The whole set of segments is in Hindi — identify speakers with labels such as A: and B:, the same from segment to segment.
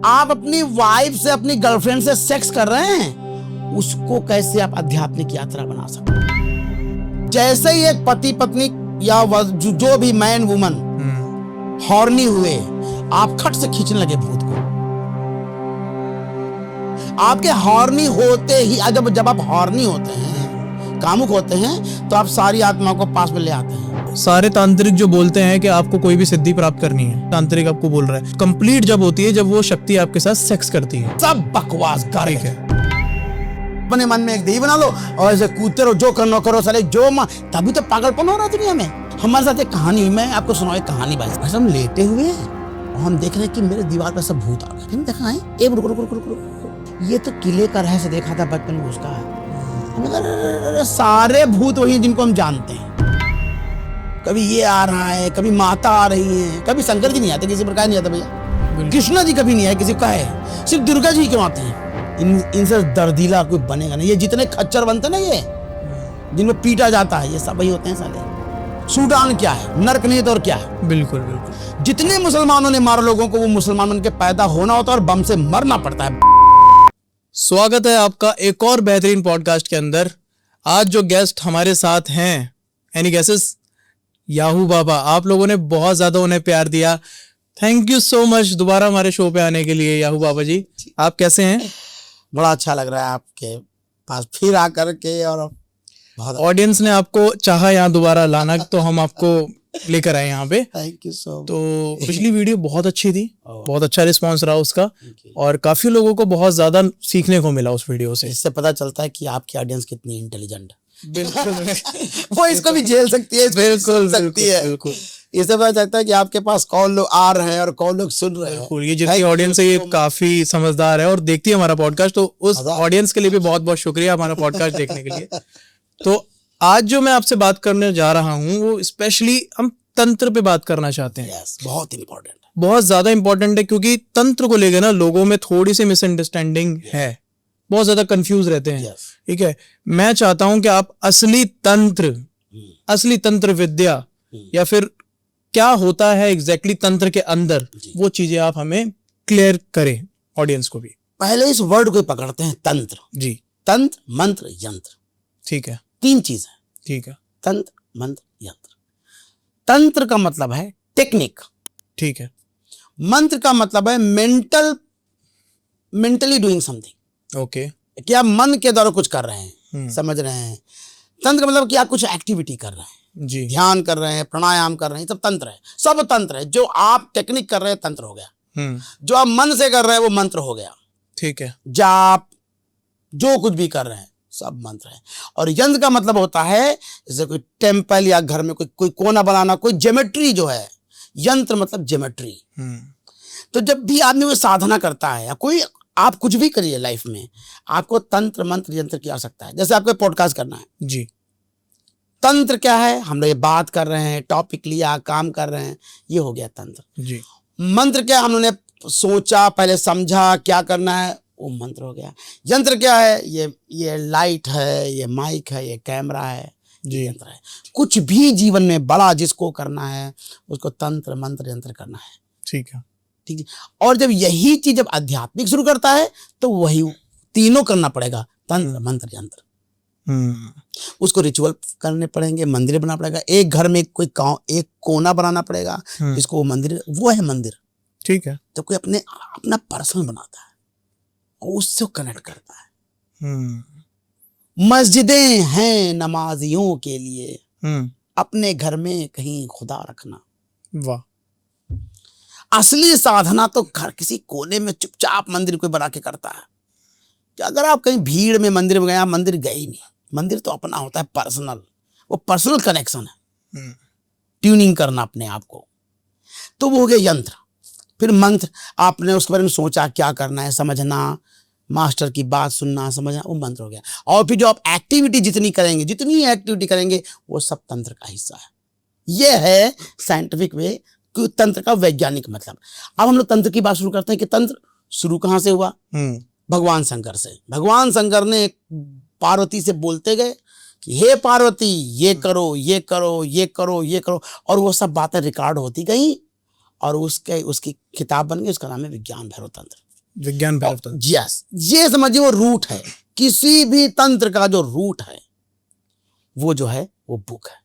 A: आप अपनी वाइफ से, अपनी गर्लफ्रेंड से सेक्स कर रहे हैं, उसको कैसे आप आध्यात्मिक यात्रा बना सकते हैं? जैसे ही एक पति पत्नी या जो भी मैन वुमन हॉर्नी हुए, आप खट से खींचने लगे भूत को। आपके हॉर्नी होते ही, जब आप हॉर्नी होते हैं, कामुक होते हैं, तो आप सारी आत्माओं को पास में ले आते हैं।
B: सारे तांत्रिक जो बोलते हैं कि आपको कोई भी सिद्धि प्राप्त करनी है, तांत्रिक आपको बोल रहा है कंप्लीट जब होती है, जब वो शक्ति आपके साथ सेक्स करती है।
A: सब बकवास
B: ठीक है।
A: अपने मन में एक देवी बना लो और ऐसे कूदते रहो, जो करना करो साले, जो तभी तो पागलपन हो रहा है दुनिया में। हमारे साथ एक कहानी हुई, मैं आपको सुनाऊं एक कहानी। भाई हम लेटे हुए और हम देख रहे हैं कि मेरे दीवार पर सब भूत आ गए। फिर देखा है, एक रुको रुको रुको रुको, ये तो किले का रहस्य देखा था बचपन में उसका। सारे भूत वही जिनको हम जानते हैं। कभी ये आ रहा है, कभी माता आ रही है, कभी शंकर जी नहीं आते, किसी प्रकार नहीं आता भैया, कृष्णा जी कभी नहीं आए किसी का है, सिर्फ दुर्गा जी क्यों आती है? इनसे दर्दीला कोई बनेगा नहीं। ये जितने खच्चर बनते ना, ये जिनमें पीटा जाता है, ये सब वही होते हैं साले। सूडान क्या है? नरक नहीं तो और क्या है?
B: बिल्कुल बिल्कुल।
A: जितने मुसलमानों ने मारा लोगों को, वो मुसलमान बन के पैदा होना होता है और बम से मरना पड़ता है।
B: स्वागत है आपका एक और बेहतरीन पॉडकास्ट के अंदर। आज जो गेस्ट हमारे साथ हैं, एनी गेसेस? याहू बाबा। आप लोगों ने बहुत ज्यादा उन्हें प्यार दिया। थैंक यू सो मच दोबारा हमारे शो पे आने के लिए। याहू बाबा जी, आप कैसे हैं?
A: बड़ा अच्छा लग रहा है आपके पास फिर आकर के, और बहुत
B: ऑडियंस ने आपको चाहा यहाँ दोबारा लाना, तो हम आपको लेकर आए यहाँ पे।
A: Thank you so much.
B: तो पिछली वीडियो बहुत अच्छी थी, बहुत अच्छा रिस्पांस रहा उसका, और काफी लोगों को बहुत ज्यादा सीखने को मिला उस वीडियो से।
A: इससे पता चलता है कि आपकी ऑडियंस कितनी इंटेलिजेंट है।
B: बिल्कुल।
A: वो इसको भी झेल सकती है,
B: बिल्कुल
A: सकती है।
B: बिल्कुल।
A: इससे पता चलता है कि आपके पास कौन लोग आ रहे हैं और कौन लोग सुन रहे हैं।
B: ये जितनी ऑडियंस है, ये काफी समझदार है और देखती है हमारा पॉडकास्ट, तो उस ऑडियंस के लिए भी बहुत बहुत शुक्रिया हमारा पॉडकास्ट देखने के लिए। तो आज जो मैं आपसे बात करने जा रहा हूँ, वो स्पेशली हम तंत्र पे बात करना चाहते हैं।
A: बहुत इंपॉर्टेंट है,
B: बहुत ज्यादा इंपॉर्टेंट है, क्योंकि तंत्र को लेकर ना लोगों में थोड़ी सी मिसअंडरस्टैंडिंग है, बहुत ज्यादा कंफ्यूज रहते हैं। ठीक है, मैं चाहता हूं कि आप असली तंत्र विद्या, या फिर क्या होता है एग्जैक्टली तंत्र के अंदर, वो चीजें आप हमें क्लियर करें, ऑडियंस को भी।
A: पहले इस वर्ड को पकड़ते हैं, तंत्र।
B: जी।
A: तंत्र, मंत्र, यंत्र।
B: ठीक है,
A: तीन चीज है।
B: ठीक है।
A: तंत्र, मंत्र, यंत्र। तंत्र का मतलब है टेक्निक।
B: ठीक है।
A: मंत्र का मतलब है मेंटली डूइंग समथिंग।
B: ओके।
A: कि आप मन के द्वारा कुछ कर रहे हैं, समझ रहे हैं। तंत्र का मतलब कि आप कुछ एक्टिविटी कर रहे हैं,
B: जी,
A: ध्यान कर रहे हैं, प्राणायाम कर रहे हैं, सब तंत्र है। सब तंत्र है। जो आप टेक्निक कर रहे हैं, तंत्र हो गया। जो आप मन से कर रहे हैं, वो मंत्र हो गया।
B: ठीक है।
A: जाप, जो कुछ भी कर रहे हैं, सब मंत्र है। और यंत्र का मतलब होता है, जैसे कोई टेम्पल या घर में कोई कोना बनाना, कोई ज्योमेट्री जो है, यंत्र मतलब ज्योमेट्री। तो जब भी आदमी वो साधना करता है, या कोई आप कुछ भी करिए लाइफ में, आपको तंत्र, मंत्र, यंत्र की आवश्यकता है। जैसे आपको पॉडकास्ट करना है
B: जी,
A: तंत्र क्या है? हम लोग ये बात कर रहे हैं, टॉपिक लिया, काम कर रहे हैं, ये हो गया तंत्र।
B: जी।
A: मंत्र क्या? हमने सोचा, पहले समझा क्या करना है, वो मंत्र हो गया। यंत्र क्या है? ये लाइट है, ये माइक है, ये कैमरा है, ये यंत्र है। कुछ भी जीवन में बड़ा जिसको करना है, उसको तंत्र, मंत्र, यंत्र करना है।
B: ठीक है,
A: ठीक है। और जब यही चीज जब आध्यात्मिक शुरू करता है, तो वही तीनों करना पड़ेगा, तंत्र, मंत्र, यंत्र। उसको रिचुअल करने पड़ेंगे, मंदिर बनाना पड़ेगा। एक घर में कोई एक कोना बनाना पड़ेगा, जिसको वो मंदिर, वो है मंदिर।
B: ठीक है।
A: तो कोई अपना पर्सनल बनाता है और उससे कनेक्ट करता है। मस्जिदें हैं नमाजियों के लिए, अपने घर में कहीं खुदा रखना।
B: वाह।
A: असली साधना तो घर किसी कोने में चुपचाप मंदिर कोई बना के करता है। कि अगर आप कहीं भीड़ में मंदिर में गए, आप मंदिर गए ही नहीं। मंदिर तो अपना होता है, पर्सनल। वो पर्सनल कनेक्शन है, ट्यूनिंग करना अपने आप को। तो वो हो गया यंत्र। फिर मंत्र, आपने उसके बारे में सोचा क्या करना है, समझना, मास्टर की बात सुनना, समझना, वो मंत्र हो गया। और फिर जो आप एक्टिविटी जितनी एक्टिविटी करेंगे, वो सब तंत्र का हिस्सा है। ये है साइंटिफिक वे, तंत्र का वैज्ञानिक मतलब। अब हम लोग तंत्र की बात शुरू करते हैं कि तंत्र शुरू कहां से हुआ? भगवान शंकर से। भगवान शंकर ने पार्वती से बोलते गए कि हे पार्वती, ये करो, ये करो, ये करो, ये करो, और वो सब बातें रिकॉर्ड होती गई, और उसकी किताब बन गई। उसका नाम है विज्ञान भैरव तंत्र।
B: विज्ञान भैरव तंत्र।
A: यस, ये समझिए वो रूट है, किसी भी तंत्र का जो रूट है वो जो है वो बुक है।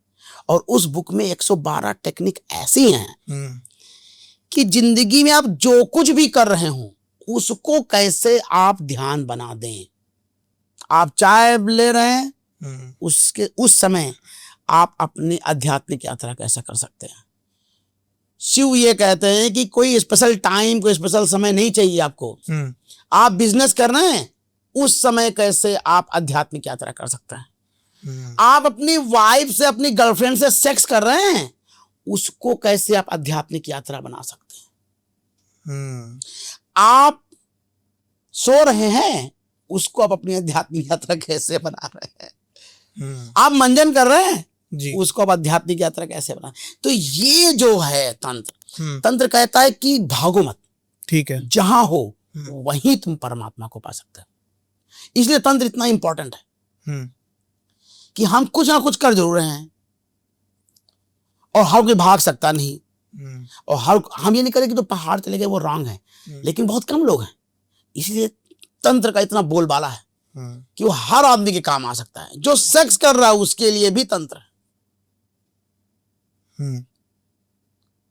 A: और उस बुक में 112 टेक्निक ऐसी हैं कि जिंदगी में आप जो कुछ भी कर रहे हो उसको कैसे आप ध्यान बना दें। आप चाय ले रहे हैं, उसके उस समय आप अपनी आध्यात्मिक यात्रा कैसे कर सकते हैं। शिव ये कहते हैं कि कोई स्पेशल टाइम, कोई स्पेशल समय नहीं चाहिए आपको। आप बिजनेस कर रहे हैं, उस समय कैसे आप आध्यात्मिक यात्रा कर सकते हैं। आप अपनी वाइफ से, अपनी गर्लफ्रेंड से सेक्स कर रहे हैं, उसको कैसे आप आध्यात्मिक यात्रा बना सकते हैं। आप सो रहे हैं, उसको आप अपनी आध्यात्मिक यात्रा कैसे बना रहे हैं। आप मंजन कर रहे हैं जी, उसको आप आध्यात्मिक यात्रा कैसे बना। तो ये जो है तंत्र कहता है कि भागो मत, ठीक है, जहां हो वहीं तुम परमात्मा को पा सकते हो। इसलिए तंत्र इतना इंपॉर्टेंट है कि हम कुछ ना कुछ कर जरूर रहे हैं और हर कोई भाग सकता नहीं। और हम ये नहीं करें कि तो पहाड़ चले गए वो रॉन्ग है, लेकिन बहुत कम लोग हैं। इसलिए तंत्र का इतना बोलबाला है कि वो हर आदमी के काम आ सकता है। जो सेक्स कर रहा है उसके लिए भी तंत्र है।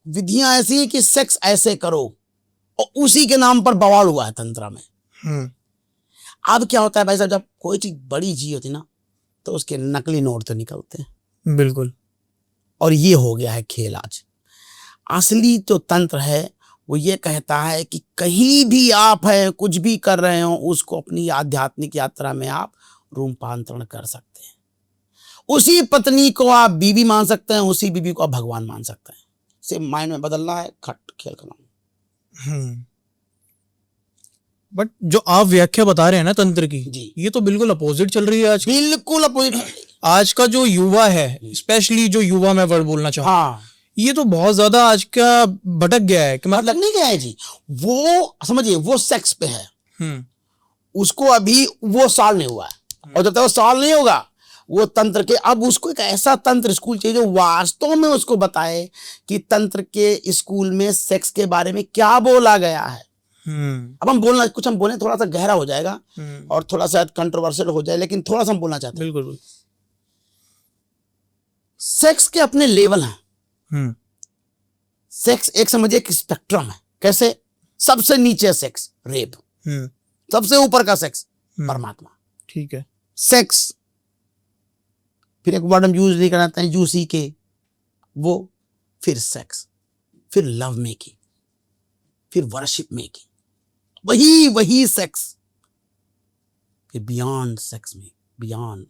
A: विधियां ऐसी है कि सेक्स ऐसे करो, और उसी के नाम पर बवाल हुआ है तंत्र में। अब क्या होता है भाई साहब, जब कोई चीज बड़ी चीज होती ना तो उसके नकली नोट तो निकलते हैं। बिल्कुल। और ये हो गया है खेल आज। असली जो तंत्र है वो ये कहता है कि कहीं भी आप हैं, कुछ भी कर रहे हो, उसको अपनी आध्यात्मिक यात्रा में आप रूपांतरण कर सकते हैं। उसी पत्नी को आप बीवी मान सकते हैं, उसी बीवी को आप भगवान मान सकते हैं। सिर्फ माइंड में बदलना है, खट खेल का नाम।
B: बट जो आप व्याख्या बता रहे हैं ना तंत्र की जी, ये तो बिल्कुल अपोजिट चल रही है आज।
A: बिल्कुल अपोजिट। आज
B: का जो युवा है, स्पेशली जो युवा, मैं वर्ड बोलना चाहूँ, ये तो बहुत ज्यादा आज का भटक गया है कि
A: मतलब नहीं गया है जी। वो समझिए वो सेक्स पे है, उसको अभी वो साल नहीं हुआ है, और जब तक वो साल नहीं होगा वो तंत्र के, अब उसको एक ऐसा तंत्र स्कूल चाहिए जो वास्तव में उसको बताए कि तंत्र के स्कूल में सेक्स के बारे में क्या बोला गया है। अब हम बोले थोड़ा सा गहरा हो जाएगा और थोड़ा सा कंट्रोवर्शियल हो जाए, लेकिन थोड़ा सा हम बोलना चाहते हैं। बिल्कुल। सेक्स के अपने लेवल हैं। सेक्स एक समझिए एक स्पेक्ट्रम है। कैसे? सबसे नीचे सेक्स रेप, सबसे ऊपर का सेक्स परमात्मा।
B: ठीक है।
A: सेक्स, फिर एक वर्ड हम यूज नहीं करना चाहते हैं, यूसी के वो, फिर सेक्स, फिर लव मेकिंग, फिर वर्शिप मेकिंग, वही सेक्स, फिर बियॉन्ड सेक्स में, बियॉन्ड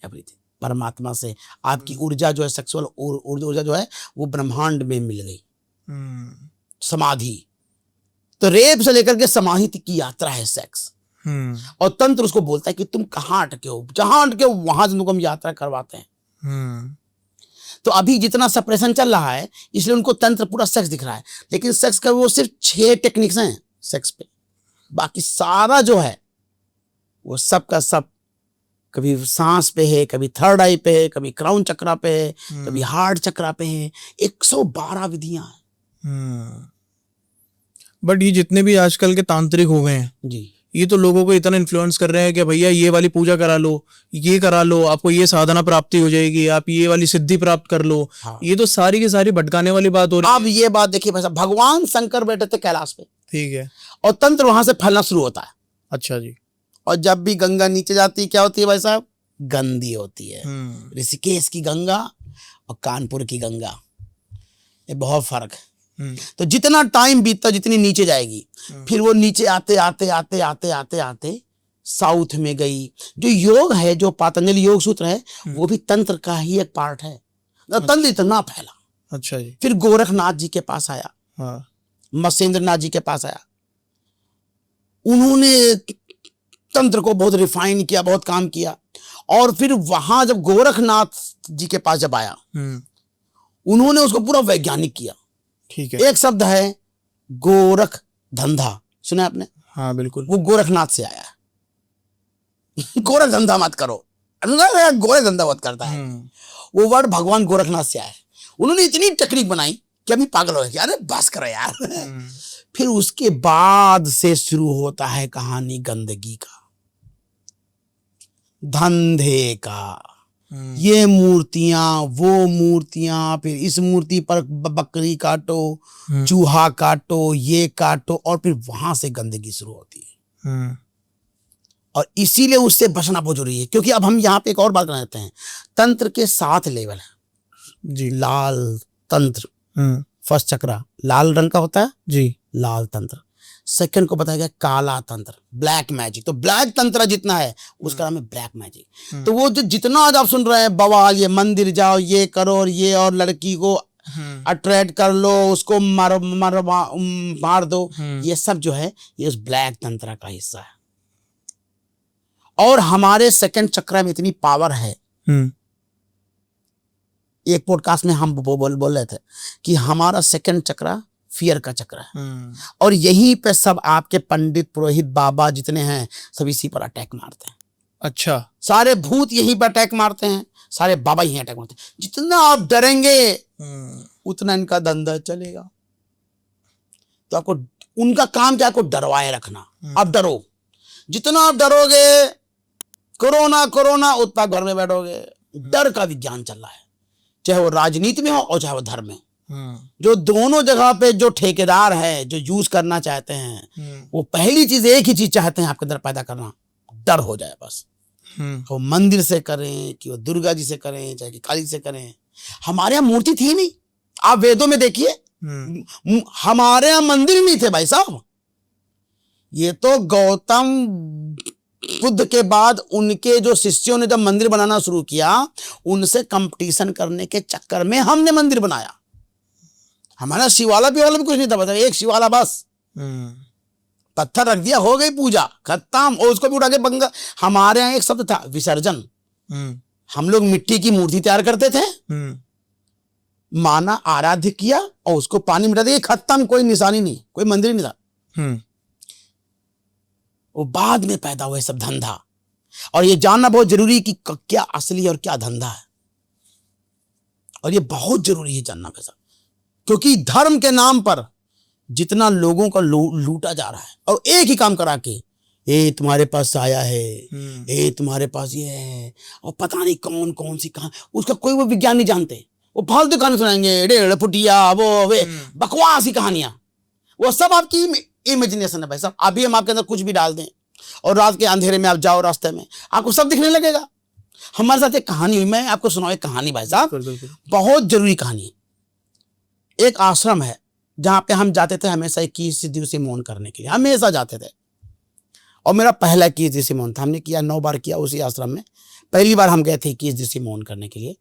A: एवरीथिंग, परमात्मा से आपकी ऊर्जा जो है, सेक्सुअल ऊर्जा जो है वो ब्रह्मांड में मिल गई। समाधि, तो रेप से लेकर के समाधि की यात्रा है सेक्स। और तंत्र उसको बोलता है कि तुम कहां अटके हो, जहां अटके हो वहां से तुमको हम यात्रा करवाते हैं। तो अभी जितना सप्रेशन चल रहा है इसलिए उनको तंत्र पूरा सेक्स दिख रहा है, लेकिन सेक्स का वो सिर्फ 6 टेक्निक्स हैं सेक्स पे। बाकी सारा जो है वो सब का सब कभी सांस पे है, कभी थर्ड आई पे है, कभी क्राउन चक्रा पे है, कभी हार्ट चक्रा पे है। 112 विधियां हैं।
B: बट ये जितने भी आजकल के तांत्रिक हो गए हैं जी, ये तो लोगों को इतना इन्फ्लुएंस कर रहे हैं कि भैया ये वाली पूजा करा लो, ये करा लो, आपको ये साधना प्राप्ति हो जाएगी, आप ये वाली सिद्धि प्राप्त कर लो। हाँ। ये तो सारी की सारी भटकाने वाली बात हो रही है।
A: अब ये बात देखिए भाई साहब, भगवान शंकर बैठे थे कैलाश पे,
B: ठीक है, और
A: तंत्र वहां से फैलना शुरू होता है।
B: अच्छा जी।
A: और जब भी गंगा नीचे जाती है क्या होती है भाई साहब? गंदी होती है। ऋषिकेश की गंगा और कानपुर की गंगा, ये बहुत फर्क है। तो जितना टाइम बीतता जितनी नीचे जाएगी, फिर वो नीचे आते आते आते आते आते आते साउथ में गई। जो योग है, जो पतंजलि योग सूत्र है, वो भी तंत्र का ही एक पार्ट है। तंत्र इतना फैला।
B: अच्छा जी।
A: फिर गोरखनाथ जी के पास आया, हाँ। मत्स्येंद्र नाथ जी के पास आया, उन्होंने तंत्र को बहुत रिफाइन किया, बहुत काम किया। और फिर वहां जब गोरखनाथ जी के पास जब आया, उन्होंने उसको पूरा वैज्ञानिक किया। ठीक है। एक शब्द है गोरख धंधा, सुना आपने?
B: हाँ बिल्कुल।
A: वो गोरखनाथ से आया है। गोरख धंधा मत करो, गोरख धंधा मत करता है, वो वर्ड भगवान गोरखनाथ से आया है। उन्होंने इतनी टेक्निक बनाई कि अभी पागल हो गए, अरे बस करो यार। फिर उसके बाद से शुरू होता है कहानी गंदगी का, धंधे का। ये मूर्तियां, वो मूर्तियां, फिर इस मूर्ति पर बकरी काटो, चूहा काटो, ये काटो, और फिर वहां से गंदगी शुरू होती है। और इसीलिए उससे बचना बहुत जरूरी है, क्योंकि अब हम यहाँ पे एक और बात करना चाहते हैं। तंत्र के 7 लेवल है
B: जी।
A: लाल तंत्र, फर्स्ट चक्रा लाल रंग का होता है
B: जी।
A: लाल तंत्र। सेकंड को बताया गया काला तंत्र, ब्लैक मैजिक। तो ब्लैक तंत्र जितना है उसका नाम है ब्लैक मैजिक। तो वो जो जितना आज आप सुन रहे हैं बवाल, ये मंदिर जाओ, ये करो, और ये, और लड़की को अट्रैक्ट कर लो, उसको मार दो, ये सब जो है ये उस ब्लैक तंत्र का हिस्सा है। और हमारे सेकंड चक्र में इतनी पावर है, एक पॉडकास्ट में हम बोल रहे थे कि हमारा सेकंड चक्र फियर का चक्र है, और यहीं पे सब आपके पंडित पुरोहित बाबा जितने हैं सब इसी पर अटैक मारते हैं।
B: अच्छा।
A: सारे भूत यहीं पर अटैक मारते हैं, सारे बाबा यहीं अटैक मारते हैं। जितना आप डरेंगे उतना इनका धंधा चलेगा। तो आपको उनका काम क्या, आपको डरवाए रखना। आप डरो, जितना आप डरोगे, कोरोना कोरोना उतना घर में बैठोगे। डर का विज्ञान चल रहा है, चाहे वो राजनीति में हो और चाहे वो धर्म में। जो दोनों जगह पे जो ठेकेदार है, जो यूज करना चाहते हैं, वो पहली चीज एक ही चीज चाहते हैं आपके अंदर पैदा करना, डर हो जाए बस। वो मंदिर से करें कि वो दुर्गा जी से करें, चाहे कि काली से करें। हमारे यहाँ मूर्ति थी नहीं, आप वेदों में देखिए, हमारे यहाँ मंदिर नहीं थे भाई साहब। ये तो गौतम बुद्ध के बाद उनके जो शिष्यों ने जब मंदिर बनाना शुरू किया, उनसे कंपटीशन करने के चक्कर में हमने मंदिर बनाया। हमारा शिवाला भी कुछ नहीं था, बता एक शिवाला बस, पत्थर रख दिया, हो गई पूजा खत्म। और उसको भी उठा के बंगा। हमारे यहाँ एक शब्द था विसर्जन। हम लोग मिट्टी की मूर्ति तैयार करते थे, माना आराध्य किया और उसको पानी मिटा दिया, खत्म, कोई निशानी नहीं, कोई मंदिर नहीं था। वो बाद में पैदा हुआ सब धंधा। और ये जानना बहुत जरूरी कि क्या असली और क्या धंधा है, और ये बहुत जरूरी है जानना पैसा, क्योंकि धर्म के नाम पर जितना लोगों का लूटा जा रहा है, और एक ही काम करा के, ये तुम्हारे पास आया है, ये तुम्हारे पास ये है, और पता नहीं कौन कौन सी कहां, उसका कोई वो विज्ञान नहीं जानते। वो फालतू कहानी सुनाएंगे, डेढ़ फुटिया, वो वे बकवासी कहानियां, वो सब आपकी इमेजिनेशन है भाई साहब। अभी हम आपके अंदर कुछ भी डाल दें और रात के अंधेरे में आप जाओ रास्ते में, आपको सब दिखने लगेगा। हमारे साथ एक कहानी हुई, मैं आपको सुनाऊं एक कहानी भाई साहब, बहुत जरूरी कहानी। एक आश्रम है जहां पे हम जाते थे हमेशा 21 दिवसीय मौन करने के लिए, हमेशा जाते थे। और मेरा पहला 21 दिवसीय मौन था, हमने किया 9 बार किया उसी आश्रम में। पहली बार हम गए थे 21 दिवसीय मौन करने के लिए।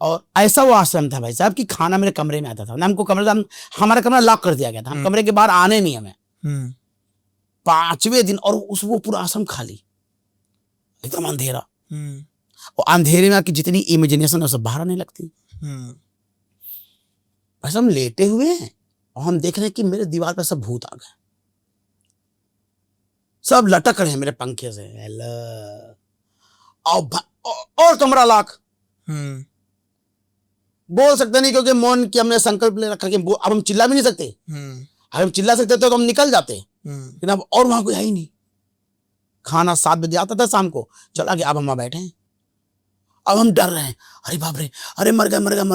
A: और ऐसा वो आश्रम था भाई साहब कि खाना मेरे कमरे में आता था। हमको हमारा कमरा लॉक कर दिया गया था, हम कमरे के बाहर आने नहीं हमें। 5वें दिन और वो पूरा आश्रम खाली, एकदम अंधेरा। और अंधेरे में आपकी जितनी इमेजिनेशन है सब बाहर आने लगती। बस हम लेटे हुए हैं और हम देख रहे हैं कि मेरे दीवार पर सब भूत आ गए, सब लटक रहे हैं मेरे पंखे से। और कमरा लॉक, बोल सकते नहीं क्योंकि मौन की हमने संकल्प ले रखा कि अब हम चिल्ला भी नहीं सकते। अगर हम चिल्ला सकते तो हम निकल जाते, लेकिन अब और वहां कोई है ही नहीं। खाना 7 बजे आता था शाम को, चला गया, अब हम वहां बैठे हैं। अब हम डर रहे हैं, अरे बाप रे, अरे मर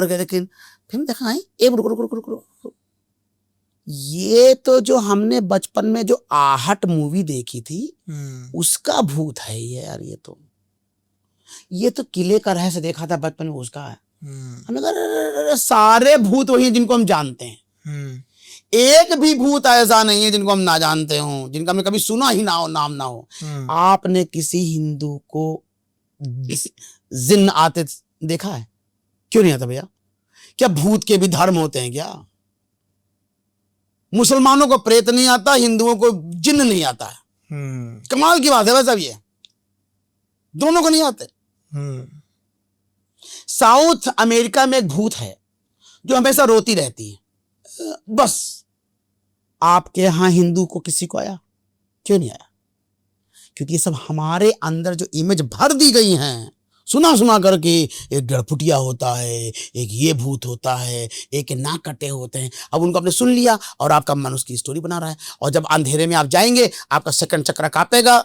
A: गए। लेकिन फिर देखा रुको, ये तो जो हमने बचपन में जो आहट मूवी देखी थी उसका भूत है ये यार। ये तो किले का रहस्य देखा था बचपन में, उसका है। हमने कहा सारे भूत वही हैं जिनको हम जानते हैं, एक भी भूत ऐसा नहीं है जिनको हम ना जानते हो, जिनका हमने कभी सुना ही ना हो, नाम ना हो। आपने किसी हिंदू को जिन्न आते देखा है? क्यों नहीं आता भैया? क्या भूत के भी धर्म होते हैं क्या? मुसलमानों को प्रेत नहीं आता, हिंदुओं को जिन्न नहीं आता है। कमाल की बात है वैसा, ये दोनों को नहीं आते। साउथ अमेरिका में एक भूत है जो हमेशा रोती रहती है, बस। आपके यहां हिंदू को किसी को आया? क्यों नहीं आया? क्योंकि ये सब हमारे अंदर जो इमेज भर दी गई हैं सुना सुना करके एक गड़फुटिया होता है, एक ये भूत होता है, एक नाक कटे होते हैं। अब उनको आपने सुन लिया और आपका मन उसकी स्टोरी बना रहा है, और जब अंधेरे में आप जाएंगे आपका सेकंड चक्र कांपेगा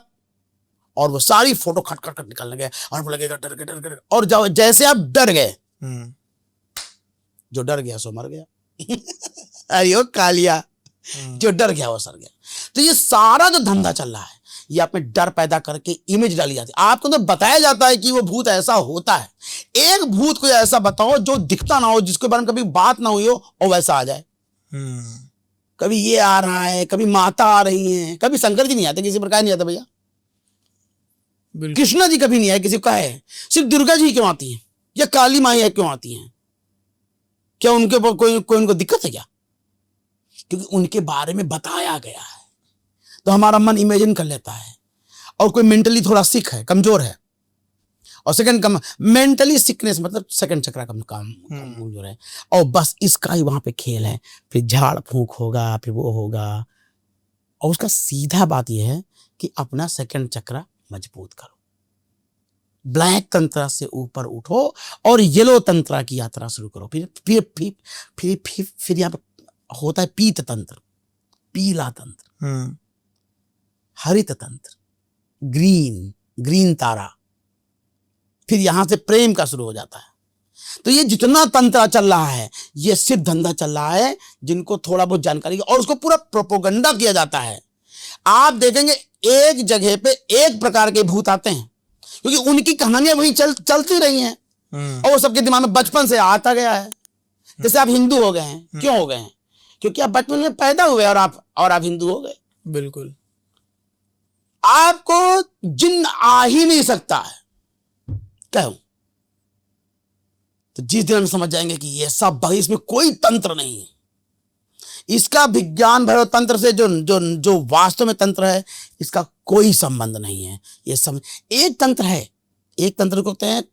A: और वो सारी फोटो खट खट खट निकलने गए और आपको लगेगा डर गए डर गए, और जब जैसे आप डर गए, जो डर गया सो मर गया। अरे ओ कालिया, जो डर गया वो सर गया। तो ये सारा जो धंधा चल रहा है, ये आप में डर पैदा करके इमेज डाली जाती है, आपको तो बताया जाता है कि वो भूत ऐसा होता है। एक भूत को ऐसा बताओ जो दिखता ना हो, जिसके बारे में कभी बात ना हुई हो, और वैसा आ जाए। कभी ये आ रहा है, कभी माता आ रही है, कभी शंकर जी नहीं आते, किसी प्रकार नहीं आता भैया, कृष्णा जी कभी नहीं आए, किसी का है, सिर्फ दुर्गा जी क्यों आती है या काली माई क्यों आती है? क्या उनके ऊपर कोई उनको दिक्कत है क्या? क्योंकि उनके बारे में बताया गया है, तो हमारा मन इमेजिन कर लेता है। और कोई मेंटली थोड़ा सिक है, कमजोर है, और सेकंड मेंटली सिकनेस मतलब सेकंड चक्र कमजोर है, और बस इसका ही वहां पे खेल है। फिर झाड़ फूंक होगा, फिर वो होगा, और उसका सीधा बात यह है कि अपना सेकंड चक्र मजबूत करो, ब्लैक तंत्र से ऊपर उठो और येलो तंत्र की यात्रा शुरू करो। फिर यहाँ पे होता है पीत तंत्र, पीला तंत्र, हरित तंत्र, ग्रीन तारा, फिर यहां से प्रेम का शुरू हो जाता है। तो ये जितना तंत्र चल रहा है, ये सिर्फ धंधा चल रहा है जिनको थोड़ा बहुत जानकारी, और उसको पूरा प्रोपोगंडा किया जाता है। आप देखेंगे एक जगह पे एक प्रकार के भूत आते हैं, क्योंकि उनकी कहानियां वहीं चलती रही हैं, और वो सबके दिमाग में बचपन से आता गया है। जैसे आप हिंदू हो गए हैं, क्यों हो गए हैं? क्योंकि आप बचपन में पैदा हुए और आप हिंदू हो गए।
B: बिल्कुल।
A: आपको जिन्न आ ही नहीं सकता है, क्यों? तो जिस दिन हम समझ जाएंगे कि ये सब भाई, इसमें कोई तंत्र नहीं है, इसका विज्ञान भैरव तंत्र से जो वास्तव में तंत्र है, इसका कोई संबंध नहीं है। ये सब एक तंत्र है, एक तंत्र को कहते हैं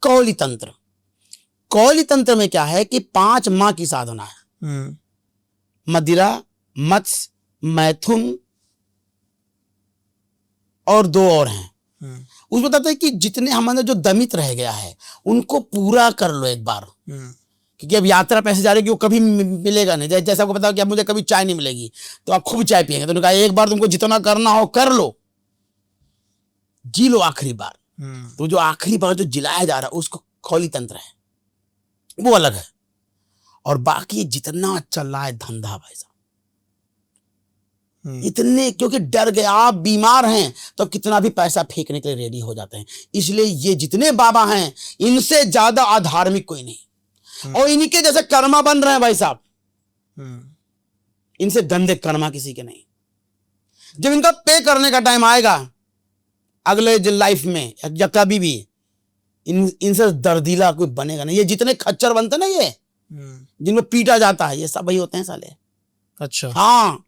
A: कौली तंत्र। कौली तंत्र में क्या है कि 5 माह की साधना है, मदिरा, मत्स्य, मैथुन और 2 और हैं। उसमें बताते हैं कि जितने हमारे जो दमित रह गया है उनको पूरा कर लो एक बार, क्योंकि अब यात्रा पैसे जा रही है कि वो कभी मिलेगा नहीं। जैसे आपको पता हो कि अब मुझे कभी चाय नहीं मिलेगी, तो आप खूब चाय पियेंगे। तो उन्होंने कहा एक बार तुमको जितना करना हो कर लो, जी लो आखिरी बार। तो जो आखिरी बार जो जिलाया जा रहा है उसको खौली तंत्र है, वो अलग है। और बाकी जितना चल रहा है धंधा भाई साहब, इतने, क्योंकि डर गए, आप बीमार हैं तो कितना भी पैसा फेंकने के लिए रेडी हो जाते हैं। इसलिए ये जितने बाबा हैं इनसे ज्यादा अधार्मिक कोई नहीं, और इनके जैसे कर्मा बन रहे हैं भाई साहब, इनसे गंदे कर्मा किसी के नहीं। जब इनका पे करने का टाइम आएगा अगले लाइफ में या कभी भी, इनसे दर्दीला कोई बनेगा नहीं। ये जितने खच्चर बनते ना, ये जिनमें पीटा जाता है, ये सब वही होते हैं साले।
B: अच्छा,
A: हाँ,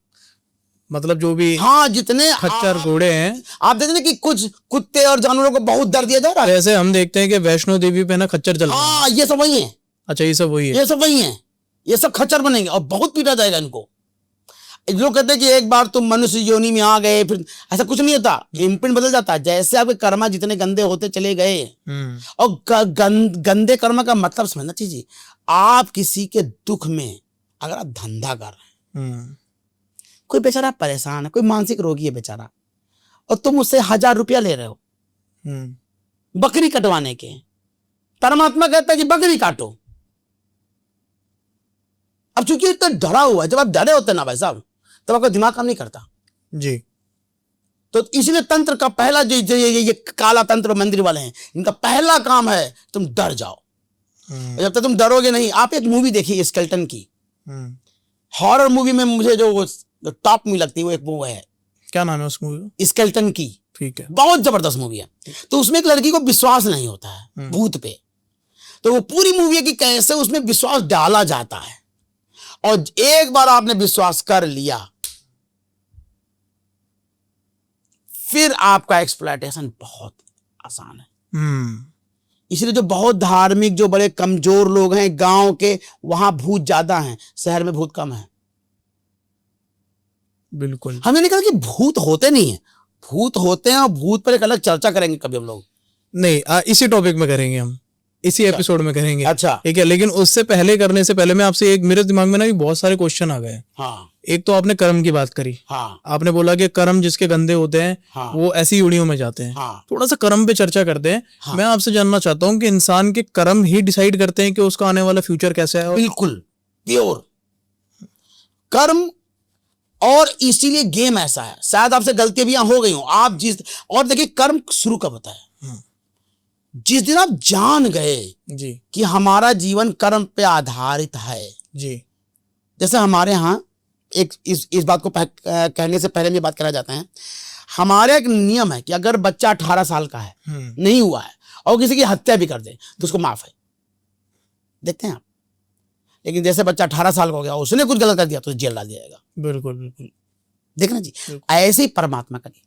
B: मतलब जो भी
A: जितने
B: खच्चर घोड़े हैं,
A: आप देखते हैं कि कुछ कुत्ते और जानवरों को बहुत दर्द दिया जा रहा है।
B: जैसे हम देखते हैं कि वैष्णो देवी पे ना खच्चर चल रहा है।
A: ये सब वही है।
B: अच्छा, ये सब वही है,
A: ये सब वही है, ये सब खच्चर बनेंगे और बहुत पीटा जाएगा इनको। लोग कहते हैं कि एक बार तुम मनुष्य योनि में आ गए, फिर ऐसा कुछ नहीं होता, इम्प्रिंट बदल जाता है। जैसे आपके कर्मा जितने गंदे होते चले गए, और गंदे कर्म का मतलब समझना चाहिए। आप किसी के दुख में अगर आप धंधा कर रहे हैं, कोई बेचारा परेशान है, कोई मानसिक रोगी है बेचारा, और तुम उससे 1000 रुपया ले रहे हो बकरी कटवाने के, परमात्मा कहता है कि बकरी काटो। अब चूंकि इतना डरा हुआ है, जब आप डरे होते ना भाई साहब, तब आपका दिमाग काम नहीं करता
B: जी।
A: तो इसलिए तंत्र का पहला जो ये काला तंत्र मंदिर वाले हैं, इनका पहला काम है तुम डर जाओ। जब तक तुम डरोगे नहीं, आप एक मूवी देखिए स्केलेटन की, हॉरर मूवी में मुझे जो टॉप में लगती है वो एक वो है,
B: क्या नाम है उस मूवी?
A: स्केलेटन की। ठीक है, बहुत जबरदस्त मूवी है। तो उसमें एक लड़की को विश्वास नहीं होता है भूत पे, तो वो पूरी मूवी है कि कैसे उसमें विश्वास डाला जाता है, और एक बार आपने विश्वास कर लिया, फिर आपका एक्सप्लॉयटेशन बहुत आसान है। इसलिए जो बहुत धार्मिक, जो बड़े कमजोर लोग हैं गांव के, वहां भूत ज्यादा हैं, शहर में भूत कम है।
B: बिल्कुल,
A: हमने नहीं कहा कि भूत होते नहीं है, भूत होते हैं, और भूत पर एक अलग चर्चा करेंगे कभी हम लोग
B: नहीं, इसी टॉपिक में करेंगे हम, इसी एपिसोड में करेंगे।
A: अच्छा।
B: ठीक है, लेकिन उससे पहले, करने से पहले मैं आपसे एक, मेरे दिमाग में ना बहुत सारे क्वेश्चन आ गए।
A: हाँ
B: एक तो आपने कर्म की बात करी।
A: हाँ
B: आपने बोला कि कर्म जिसके गंदे होते हैं
A: हाँ
B: वो ऐसी यूनियों में जाते हैं।
A: हाँ
B: थोड़ा सा कर्म पे चर्चा करते हैं।
A: हाँ।
B: मैं आपसे जानना चाहता हूँ कि इंसान के कर्म ही डिसाइड करते हैं कि उसका आने वाला फ्यूचर कैसा है?
A: बिल्कुल प्योर कर्म, और इसीलिए गेम ऐसा है। शायद आपसे गलतियां भी यहाँ हो गई हो आप जिस, और देखिए कर्म शुरू कब होता है? जिस दिन आप जान गए
B: जी
A: कि हमारा जीवन कर्म पे आधारित है।
B: जी।
A: जैसे हमारे यहाँ एक इस बात को कहने से पहले ये बात करा जाता है, हमारे एक नियम है कि अगर बच्चा 18 साल का है, नहीं हुआ है, और किसी की हत्या भी कर दे तो उसको माफ है। देखते हैं आप, लेकिन जैसे बच्चा 18 साल का हो गया, उसने कुछ गलत कर दिया तो जेल डाल दिया जाएगा।
B: बिल्कुल बिल्कुल।
A: देखना जी, ऐसे ही परमात्मा का नहीं।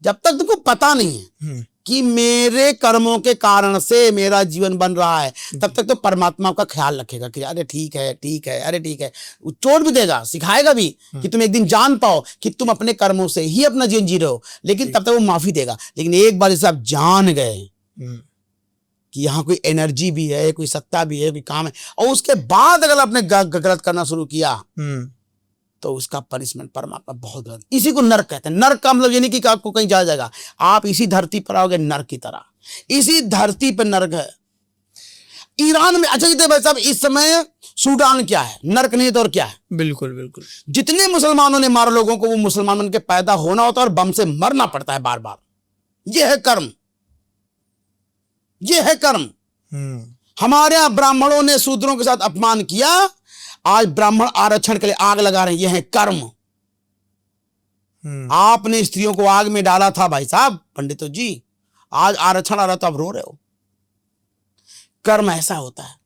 A: जब तक तुमको पता नहीं है कि मेरे कर्मों के कारण से मेरा जीवन बन रहा है, तब तक तो परमात्मा का ख्याल रखेगा कि अरे ठीक है ठीक है, अरे ठीक है। वो चोट भी देगा, सिखाएगा भी कि तुम एक दिन जान पाओ कि तुम अपने कर्मों से ही अपना जीवन जी रहे हो, लेकिन तब तक वो माफी देगा। लेकिन एक बार जैसे आप जान गए कि यहाँ कोई एनर्जी भी है, कोई सत्ता भी है, कोई काम है, और उसके बाद अगर आपने गलत करना शुरू किया तो उसका पनिशमेंट परमात्मा बहुत गलत। इसी को नरक कहते हैं। नरक का मतलब ये नहीं कि आपको कहीं जाया जाएगा, आप इसी धरती पर आओगे नरक की तरह। इसी धरती पर नरक है। ईरान में, अच्छा भाई साहब, इस समय सूडान क्या है? नरक नहीं तो और क्या है?
B: बिल्कुल बिल्कुल।
A: जितने मुसलमानों ने मारा लोगों को, वो मुसलमान बन के पैदा होना होता है और बम से मरना पड़ता है बार बार। यह है कर्म, यह है कर्म। हमारे यहां ब्राह्मणों ने शूद्रों के साथ अपमान किया, आज ब्राह्मण आरक्षण के लिए आग लगा रहे हैं। यह है कर्म। आपने स्त्रियों को आग में डाला था भाई साहब, पंडितों जी, आज आरक्षण आ रहा तो आप रो रहे हो। कर्म ऐसा होता है।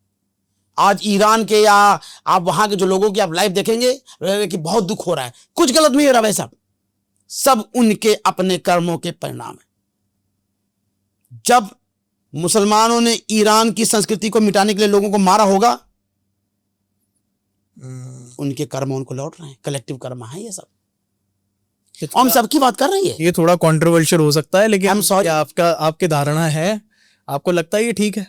A: आज ईरान के या आप वहां के जो लोगों की आप लाइफ देखेंगे कि बहुत दुख हो रहा है, कुछ गलत नहीं हो रहा भाई साहब, सब उनके अपने कर्मों के परिणाम है। जब मुसलमानों ने ईरान की संस्कृति को मिटाने के लिए लोगों को मारा होगा, उनके कर्म उनको लौट रहे हैं। कलेक्टिव कर्म है ये सब, हम सबकी बात कर रही है।
B: ये थोड़ा कंट्रोवर्शियल हो सकता है, लेकिन
A: सॉरी,
B: आपकी धारणा है, आपको लगता है ये ठीक है?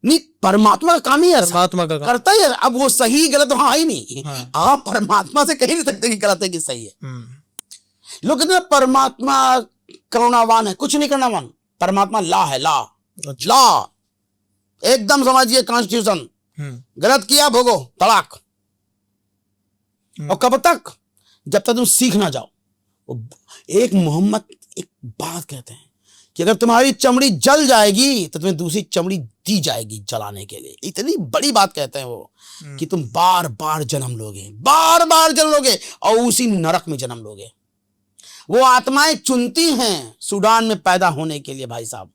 A: नहीं, परमात्मा का काम ही है,
B: परमात्मा का काम
A: करता ही है। अब वो सही गलत वहां ही नहीं। हाँ। आप परमात्मा से कह नहीं सकते कि गलत है कि सही है। लोग कहते हैं परमात्मा करुणावान है, कुछ नहीं करुणावान। परमात्मा ला है, ला। अच्छा। ला एकदम समझिए, कॉन्स्टिट्यूशन। गलत किया भोगो, तलाक। और कब तक? जब तक तुम सीख ना जाओ। एक मोहम्मद एक बात कहते हैं कि अगर तुम्हारी चमड़ी जल जाएगी तो तुम्हें दूसरी चमड़ी दी जाएगी जलाने के लिए। इतनी बड़ी बात कहते हैं वो कि तुम बार बार जन्म लोगे, बार बार जन्म लोगे, और उसी नरक में जन्म लोगे। वो आत्माएं चुनती हैं सूडान में पैदा होने के लिए भाई साहब।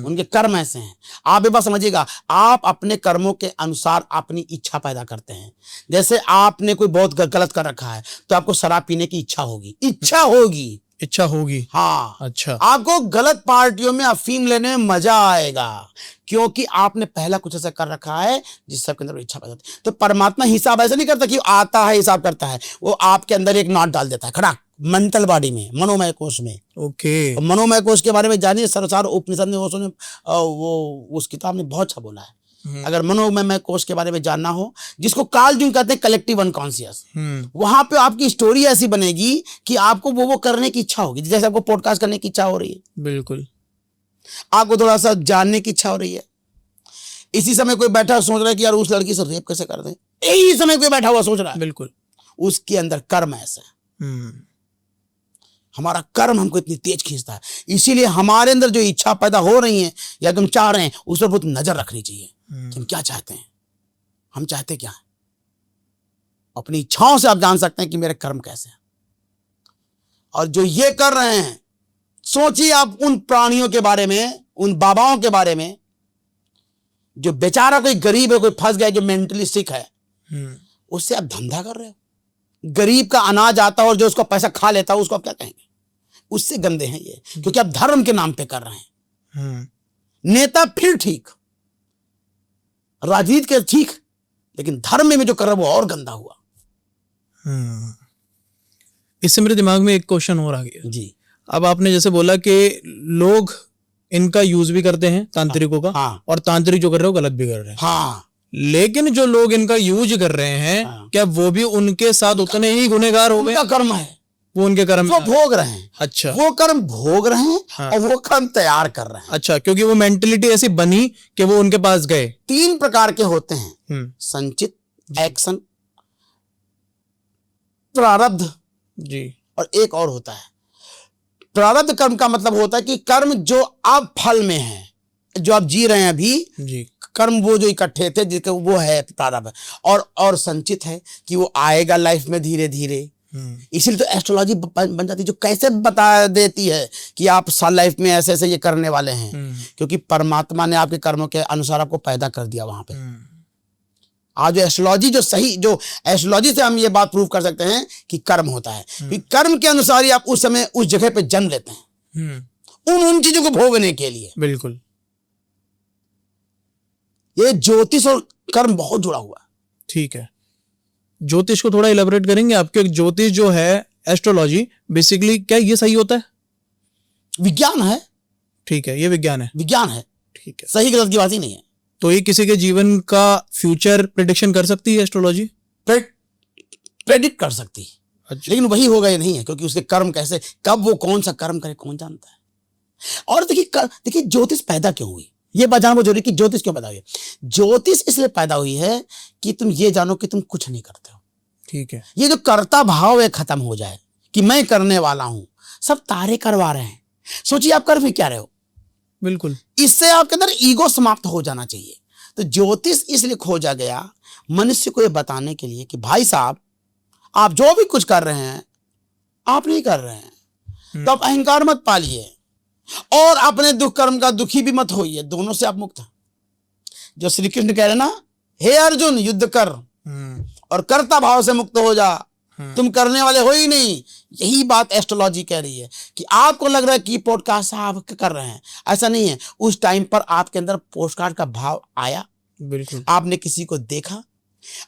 A: उनके कर्म ऐसे हैं। आप एक बात समझिएगा, आप अपने कर्मों के अनुसार अपनी इच्छा पैदा करते हैं। जैसे आपने कोई बहुत गलत कर रखा है तो आपको शराब पीने की इच्छा होगी, इच्छा होगी। हाँ, अच्छा। आपको गलत पार्टियों में अफीम लेने में मजा आएगा, क्योंकि आपने पहला कुछ ऐसा कर रखा है जिस सबके अंदर इच्छा पैदा होती है। तो परमात्मा हिसाब ऐसा नहीं करता कि आता है हिसाब करता है, वो आपके अंदर एक नॉट डाल देता है खड़ा मेंटल बॉडी में, मनोमय कोश में। ओके। मनोमय कोश के बारे में जानिए, सरसार उपनिषद में वो उस किताब में बहुत अच्छा बोला है। अगर मनोमय कोश के बारे में जानना हो, जिसको कार्ल जूंग कहते हैं कलेक्टिव अनकॉन्शियस, वहां पे आपकी स्टोरी ऐसी बनेगी कि आपको वो करने की इच्छा होगी। जैसे आपको पॉडकास्ट करने की इच्छा हो रही है, बिल्कुल, आपको थोड़ा सा जानने की इच्छा हो रही है। इसी समय कोई बैठा सोच रहा है कि यार उस लड़की से रेप कैसे कर दें, यही समय कोई बैठा हुआ सोच रहा है, बिल्कुल, उसके अंदर कर्म ऐसा है। हमारा कर्म हमको इतनी तेज खींचता है, इसीलिए हमारे अंदर जो इच्छा पैदा हो रही है या तुम चाह रहे हैं, उस पर बहुत नजर रखनी चाहिए कि हम क्या चाहते हैं, हम चाहते क्या है। अपनी इच्छाओं से आप जान सकते हैं कि मेरे कर्म कैसे हैं। और जो ये कर रहे हैं, सोचिए आप उन प्राणियों के बारे में, उन बाबाओं के बारे में, जो बेचारा कोई गरीब है, कोई फंस गया, जो मेंटली सिक है, उससे आप धंधा कर रहे हो। गरीब का अनाज आता है और जो उसका पैसा खा लेता है, उसको आप क्या कहेंगे? उससे गंदे हैं ये, क्योंकि आप धर्म के नाम पे कर रहे हैं। नेता फिर ठीक, राजनीति के ठीक, लेकिन धर्म में जो कर रहा है वो और गंदा हुआ।
B: इससे मेरे दिमाग में एक क्वेश्चन और आ गया
A: जी।
B: अब आपने जैसे बोला कि लोग इनका यूज भी करते हैं तांत्रिकों का,
A: हाँ।
B: और तांत्रिक जो कर रहे हो गलत भी कर रहे हैं।
A: हाँ
B: लेकिन जो लोग इनका यूज कर रहे हैं,
A: हाँ।
B: क्या वो भी उनके साथ उतने ही गुनहगार हो गए?
A: उनका कर्म है,
B: वो उनके कर्म
A: वो भोग रहे हैं।
B: अच्छा,
A: वो कर्म भोग रहे हैं
B: हाँ।
A: और वो कर्म तैयार कर रहे हैं।
B: अच्छा, क्योंकि वो मेंटेलिटी ऐसी बनी कि वो उनके पास गए।
A: 3 प्रकार के होते हैं, संचित, एक्शन, प्रारब्ध,
B: जी।
A: और एक और होता है। प्रारब्ध कर्म का मतलब होता है कि कर्म जो अब फल में है, जो आप जी रहे हैं अभी,
B: जी।
A: कर्म वो जो इकट्ठे थे जिसके वो है प्रारब्ध। और संचित है कि वो आएगा लाइफ में धीरे धीरे। इसीलिए तो एस्ट्रोलॉजी बन जाती है, जो कैसे बता देती है कि आप साल लाइफ में ऐसे ऐसे ये करने वाले हैं, क्योंकि परमात्मा ने आपके कर्मों के अनुसार आपको पैदा कर दिया वहां पे। आज एस्ट्रोलॉजी जो सही, जो एस्ट्रोलॉजी से हम ये बात प्रूव कर सकते हैं कि कर्म होता है, कि कर्म के अनुसार ही आप उस समय उस जगह पे जन्म लेते हैं उन चीजों को भोगने के लिए।
B: बिल्कुल।
A: ये ज्योतिष और कर्म बहुत जुड़ा हुआ है।
B: ठीक है, ज्योतिष को थोड़ा इलेबोरेट करेंगे आप? क्योंकि ज्योतिष जो है, एस्ट्रोलॉजी बेसिकली, क्या ये सही होता है?
A: विज्ञान है।
B: ठीक है, ये विज्ञान है।
A: विज्ञान है,
B: ठीक है,
A: सही गलत की बात ही नहीं है।
B: तो ये किसी के जीवन का फ्यूचर प्रेडिक्शन कर सकती है एस्ट्रोलॉजी?
A: प्रेडिक्ट कर सकती है।
B: अच्छा।
A: लेकिन वही होगा ये नहीं है, क्योंकि उसके कर्म कैसे, कब वो कौन सा कर्म करे कौन जानता है। और देखिए ज्योतिष पैदा क्यों हुई, ये जानना बहुत जरूरी कि ज्योतिष क्यों पैदा हुई। ज्योतिष इसलिए पैदा हुई है कि तुम ये जानो कि तुम कुछ नहीं करते हो।
B: ठीक है।
A: ये जो कर्ता भाव है खत्म हो जाए कि मैं करने वाला हूं, सब तारे करवा रहे हैं। सोचिए आप कर भी क्या रहे हो।
B: बिल्कुल।
A: इससे आपके अंदर ईगो समाप्त हो जाना चाहिए। तो ज्योतिष इसलिए खोजा गया मनुष्य को ये बताने के लिए कि भाई साहब, आप जो भी कुछ कर रहे हैं आप नहीं कर रहे हैं, तो आप अहंकार मत पालिए और अपने दुख कर्म का दुखी भी मत होइए, दोनों से आप मुक्त हैं। जो श्री कृष्ण कह रहे ना, हे अर्जुन युद्ध कर और कर्ता भाव से मुक्त हो जा, तुम करने वाले हो ही नहीं। यही बात एस्ट्रोलॉजी कह रही है कि आपको लग रहा है कि पॉडकास्ट आप कर रहे हैं, ऐसा नहीं है। उस टाइम पर आपके अंदर पोस्टकार्ड का भाव आया,
B: बिल्कुल,
A: आपने किसी को देखा,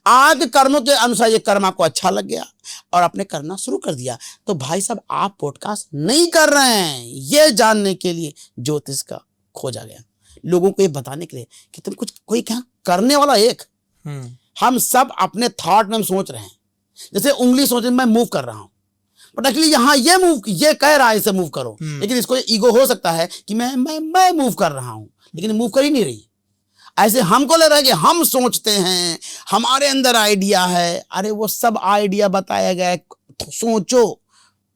A: आज कर्मों के अनुसार ये कर्म आपको अच्छा लग गया और आपने करना शुरू कर दिया। तो भाई साहब, आप पॉडकास्ट नहीं कर रहे हैं, ये जानने के लिए ज्योतिष का खोजा गया, लोगों को ये बताने के लिए कि तुम कुछ कोई क्या करने वाला एक। हम सब अपने थॉट में हम सोच रहे हैं, जैसे उंगली सोच रहे मैं मूव कर रहा हूं, बट एक्चुअली यहाँ ये कह रहा है इसे मूव करो, लेकिन इसको ईगो हो सकता है कि मैं मूव कर रहा हूं, लेकिन मूव कर ही नहीं रही। ऐसे हमको लग रहा है कि हम सोचते हैं, हमारे अंदर आइडिया है। अरे वो सब आइडिया बताया गया है, सोचो।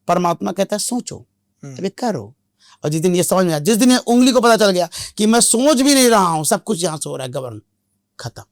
A: परमात्मा कहता है सोचो, अरे करो। और जिस दिन ये समझ में आया, जिस दिन ये उंगली को पता चल गया कि मैं सोच भी नहीं रहा हूं, सब कुछ यहां से हो रहा है, गवर्न खत्म।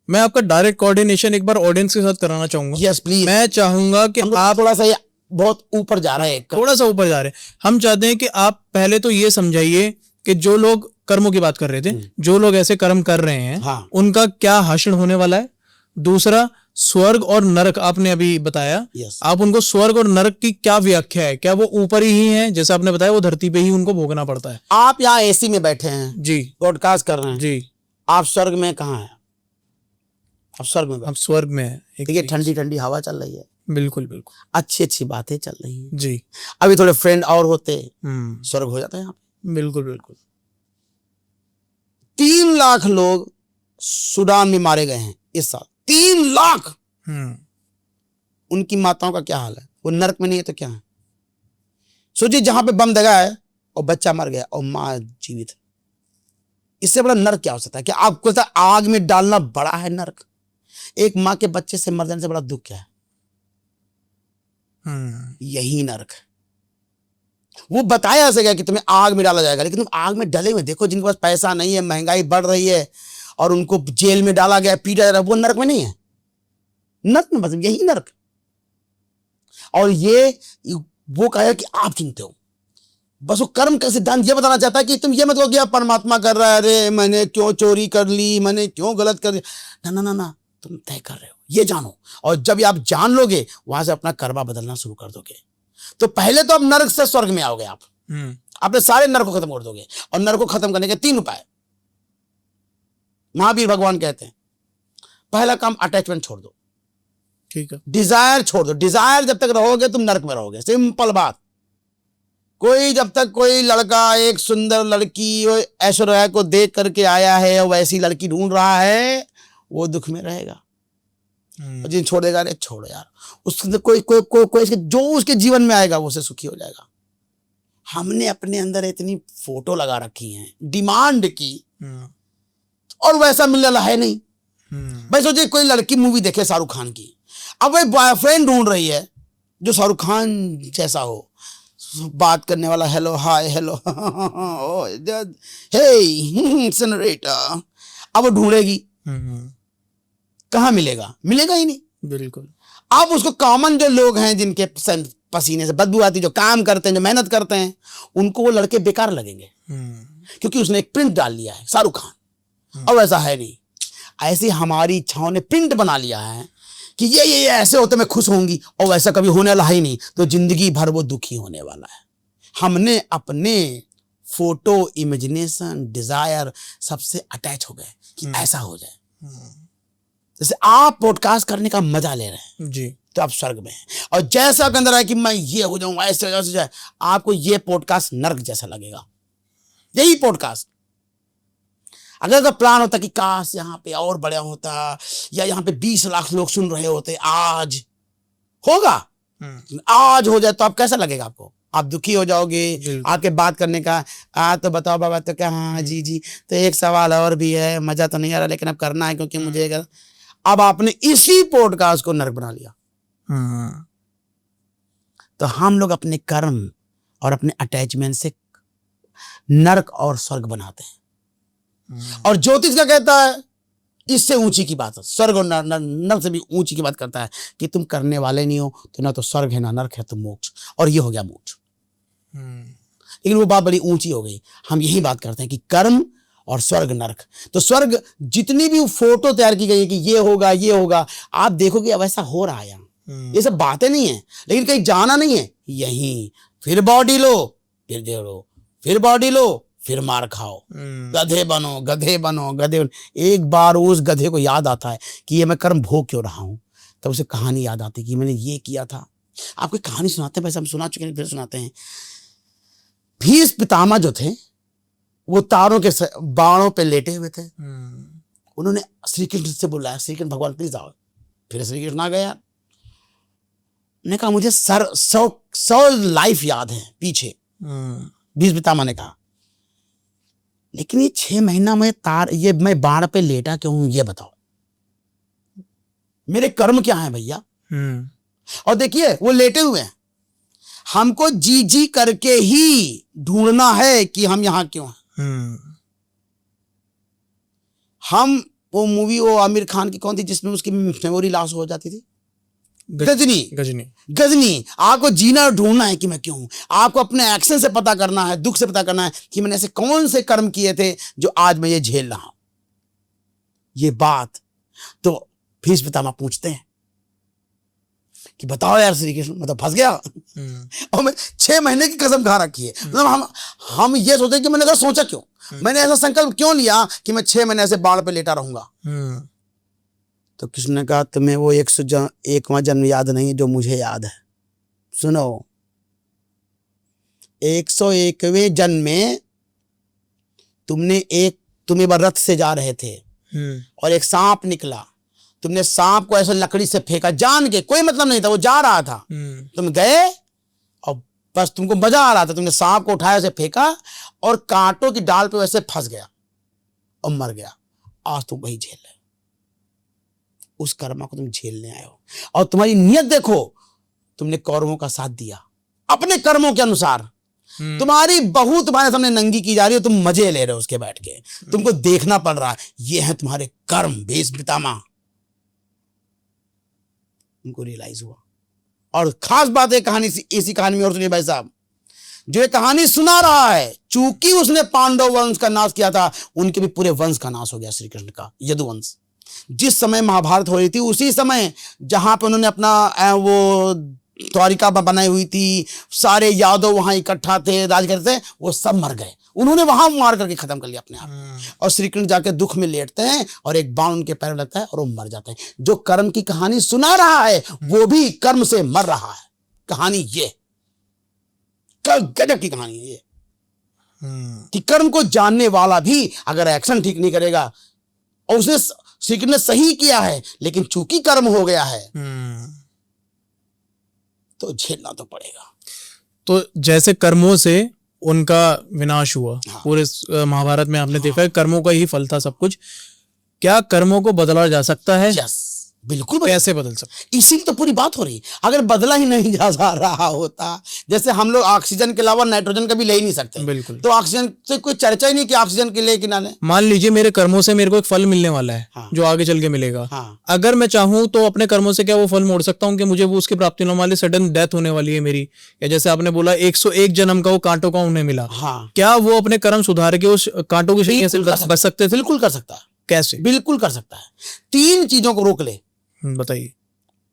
B: मैं आपका डायरेक्ट कोऑर्डिनेशन एक बार ऑडियंस के साथ कराना चाहूंगा।
A: Yes please.
B: मैं चाहूंगा कि आप
A: थोड़ा सा बहुत ऊपर जा रहा है,
B: थोड़ा सा ऊपर जा रहे हैं। हम चाहते हैं कि आप पहले तो ये समझाइए कि जो लोग कर्मों की बात कर रहे थे, जो लोग ऐसे कर्म कर रहे हैं,
A: हाँ।
B: उनका क्या हश्र होने वाला है। दूसरा, स्वर्ग और नरक आपने अभी बताया, आप उनको स्वर्ग और नरक की क्या व्याख्या है? क्या वो ऊपर ही है, जैसे आपने बताया वो धरती पे ही उनको भोगना पड़ता है?
A: आप यहाँ एसी में बैठे हैं
B: जी,
A: पॉडकास्ट कर रहे हैं
B: जी,
A: आप स्वर्ग में कहाँ हैं? आप स्वर्ग में,
B: आप स्वर्ग में है।
A: देखिए ठंडी ठंडी हवा चल रही है,
B: बिल्कुल बिल्कुल,
A: अच्छी अच्छी बातें चल रही हैं
B: जी।
A: अभी थोड़े फ्रेंड और होते स्वर्ग हो जाता है यहाँ पे।
B: बिल्कुल बिल्कुल।
A: 3 लाख लोग सूडान में मारे गए हैं इस साल, 3 लाख। उनकी माताओं का क्या हाल है? वो नरक में नहीं है तो क्या है? सोचिए, जहां पे बम दगा है और बच्चा मर गया और माँ जीवित है, इससे बड़ा नरक क्या हो सकता है? क्या आपको लगता है आग में डालना बड़ा है नरक? एक माँ के बच्चे से मर जाने से बड़ा दुख क्या है? यही नरक है। वो बताया ऐसे गया कि तुम्हें आग में डाला जाएगा, लेकिन तुम आग में डले हुए देखो, जिनके पास पैसा नहीं है, महंगाई बढ़ रही है और उनको जेल में डाला गया, पीटा जा रहा है, वो नरक में नहीं है। नरक में बस यही नरक। और ये वो कहा कि आप चुनते हो, बस वो कर्म का सिद्धांत ये बताना चाहता है कि तुम ये मत कहो कि परमात्मा कर रहा है, अरे मैंने क्यों चोरी कर ली, मैंने क्यों गलत कर दिया। ना ना ना, तुम तय कर रहे हो, ये जानो। और जब आप जान लोगे, वहां से अपना कर्मा बदलना शुरू कर दोगे। तो पहले तो आप नरक से स्वर्ग में आओगे, आप अपने सारे नरक को खत्म कर दोगे। और नरक को खत्म करने के 3 उपाय महावीर भगवान कहते हैं। पहला काम, अटैचमेंट छोड़ दो,
B: ठीक है।
A: डिजायर छोड़ दो। डिजायर जब तक रहोगे तुम नरक में रहोगे, सिंपल बात। कोई जब तक कोई लड़का एक सुंदर लड़की ऐश्वर्या को देख करके आया है और वैसी लड़की ढूंढ रहा है, वो दुख में रहेगा। और जिन छोड़ेगा, अरे छोड़ो यार, उसके कोई कोई कोई कोई जो उसके जीवन में आएगा वो से सुखी हो जाएगा। हमने अपने अंदर इतनी फोटो लगा रखी हैं, डिमांड की, और वैसा मिलने वाला है नहीं। भाई सोचिए कोई लड़की मूवी देखे शाहरुख खान की, अब वही बॉयफ्रेंड ढूंढ रही है जो शाहरुख खान जैसा हो, बात करने वाला, हेलो हाय हेलो हे सेनरेटर। अब वो ढूंढेगी, कहाँ मिलेगा? मिलेगा ही नहीं।
B: बिल्कुल।
A: आप उसको कॉमन जो लोग हैं जिनके पसीने से बदबू आती, जो काम करते हैं, जो मेहनत करते हैं, उनको वो लड़के बेकार लगेंगे, क्योंकि उसने एक प्रिंट डाल लिया है शाहरुख खान, और वैसा है नहीं। ऐसी हमारी इच्छाओं ने प्रिंट बना लिया है कि ये ऐसे होते मैं खुश होंगी, और वैसा कभी होने वाला ही नहीं, तो जिंदगी भर वो दुखी होने वाला है। हमने अपने फोटो, इमेजिनेशन, डिजायर सबसे अटैच हो गए कि ऐसा हो जाए। जैसे आप पॉडकास्ट करने का मजा ले रहे हैं
B: जी,
A: तो आप स्वर्ग में हैं, और जैसा आपके अंदर है कि मैं ये हो जाऊं, ऐसे हो जाए, आपको ये पॉडकास्ट नर्क जैसा लगेगा। यही पॉडकास्ट अगर तो प्लान होता कि काश यहाँ पे और बड़ा होता, या यहाँ पे 20 लाख लोग सुन रहे होते, आज होगा, आज हो जाए तो आप कैसा लगेगा? आपको, आप दुखी हो जाओगे। आपके बात करने का तो बताओ बाबा, तो क्या, हाँ जी जी, तो एक सवाल और भी है, मजा तो नहीं आ रहा लेकिन अब करना है क्योंकि मुझे अब आपने इसी पॉडकास्ट को नर्क बना लिया। तो हम लोग अपने कर्म और अपने अटैचमेंट से नर्क और स्वर्ग बनाते हैं। और ज्योतिष का कहता है इससे ऊंची की बात है, स्वर्ग और नर्क से भी ऊंची की बात करता है कि तुम करने वाले नहीं हो तो ना तो स्वर्ग है ना नर्क है, तो मोक्ष, और ये हो गया मोक्ष। लेकिन वो बात बड़ी ऊंची हो गई। हम यही बात करते हैं कि कर्म और स्वर्ग नर्क। तो स्वर्ग जितनी भी फोटो तैयार की गई है कि ये होगा ये होगा, आप देखोगे अब ऐसा हो रहा है यहाँ। ये सब बातें नहीं है, लेकिन कहीं जाना नहीं है, यहीं फिर बॉडी लो, फिर दे लो, फिर बॉडी लो, फिर मार खाओ, गधे बनो गधे बनो गधे बनो। एक बार उस गधे को याद आता है कि ये मैं कर्म भोग क्यों रहा हूं, तब उसे कहानी याद आती है कि मैंने ये किया था। आपको कहानी सुनाते हैं, वैसे हम सुना चुके हैं, फिर सुनाते हैं। भीष्म पितामह जो थे वो तारों के बाणों पे लेटे हुए थे। उन्होंने श्री कृष्ण से बुलाया, श्री कृष्ण भगवान प्लीज आओ। फिर श्री कृष्ण आ गया, ने कहा मुझे 100 लाइफ याद है पीछे। भीष्म पितामह ने कहा लेकिन ये 6 महीना मैं बाण पे लेटा क्यों हूं, ये बताओ, मेरे कर्म क्या है भैया? और देखिए वो लेटे हुए हैं, हमको जी जी करके ही ढूंढना है कि हम यहां क्यों हैं। हम वो मूवी, वो आमिर खान की कौन थी जिसमें उसकी मेमोरी लॉस हो जाती थी? गजनी। आपको जीना और ढूंढना है कि मैं क्यों हूं। आपको अपने एक्शन से पता करना है, दुख से पता करना है कि मैंने ऐसे कौन से कर्म किए थे जो आज मैं ये झेल रहा हूं। ये बात तो भीष्म पितामह पूछते हैं कि बताओ यार श्री कृष्ण, मतलब फंस गया। और मैं 6 महीने की कसम खा रखी है, मतलब हम ये सोचे कि मैंने ऐसा सोचा क्यों, मैंने ऐसा संकल्प क्यों लिया कि मैं 6 महीने ऐसे बाण पे लेटा रहूंगा। तो कृष्ण ने कहा तुम्हें वो 101वां जन्म याद नहीं जो मुझे याद है। सुनो, 101वें जन्म में तुम एक बार रथ से जा रहे थे और एक सांप निकला, तुमने सांप को ऐसे लकड़ी से फेंका जान के, कोई मतलब नहीं था, वो जा रहा था, तुम गए और बस तुमको मजा आ रहा था, तुमने सांप को उठाया, ऐसे फेंका और कांटों की डाल पे वैसे फंस गया और मर गया। आज तुम वही झेल रहे, उस कर्म को तुम झेलने आए हो। और तुम्हारी नियत देखो, तुमने कौरवों का साथ दिया अपने कर्मों के अनुसार। तुम्हारी बहू तुम्हारे सामने नंगी की जा रही है, तुम मजे ले रहे हो उसके बैठ के, तुमको देखना पड़ रहा है, ये है तुम्हारे कर्म। भीष्म पितामह उनको रियलाइज हुआ। और खास बात है कहानी, इसी कहानी में और सुनिए भाई साहब, जो ये कहानी सुना रहा है, चूंकि उसने पांडव वंश का नाश किया था, उनके भी पूरे वंश का नाश हो गया, श्री कृष्ण का यदुवंश। जिस समय महाभारत हो रही थी, उसी समय जहां पे उन्होंने अपना वो द्वारिका बनाई हुई थी, सारे यादव वहां इकट्ठा थे, राज करते थे, वो सब मर गए, उन्होंने वहां मार करके खत्म कर लिया अपने आप। और श्री कृष्ण जाके दुख में लेटते हैं और एक बाण उनके पैर लगता है और वो मर जाते हैं। जो कर्म की कहानी सुना रहा है वो भी कर्म से मर रहा है। कहानी ये गजब की कहानी है ये, कि कर्म को जानने वाला भी अगर एक्शन ठीक नहीं करेगा और उसने श्री कृष्ण ने सही किया है लेकिन चूंकि कर्म हो गया है तो झेलना तो पड़ेगा।
B: तो जैसे कर्मों से उनका विनाश हुआ,
A: हाँ।
B: पूरे महाभारत में आपने देखा है कर्मों का ही फल था सब कुछ। क्या कर्मों को बदला जा सकता है?
A: यस, बिल्कुल
B: कैसे बदल सकते?
A: इसी तो पूरी बात हो रही। अगर बदला ही नहीं जा रहा होता, जैसे हम लोग ऑक्सीजन के अलावा नाइट्रोजन का भी ले ही नहीं सकते,
B: बिल्कुल।
A: तो ऑक्सीजन से कोई चर्चा ही नहीं कि ऑक्सीजन के ले कि ना ले।
B: मान लीजिए मेरे कर्मों से मेरे को एक फल मिलने वाला है,
A: हाँ।
B: जो आगे चल के मिलेगा।
A: हाँ।
B: अगर मैं चाहूं तो अपने कर्मों से क्या वो फल मोड़ सकता हूं कि मुझे वो उसकी प्राप्ति होने वाली, सडन डेथ होने वाली है मेरी, या जैसे आपने बोला 101 जन्म का वो कांटों का उन्हें मिला,
A: हाँ।
B: क्या वो अपने कर्म सुधार के उस कांटों की शैया से बच सकते थे?
A: बिल्कुल कर सकता है।
B: कैसे?
A: बिल्कुल कर सकता है। 3 चीजों को रोक ले,
B: बताइए।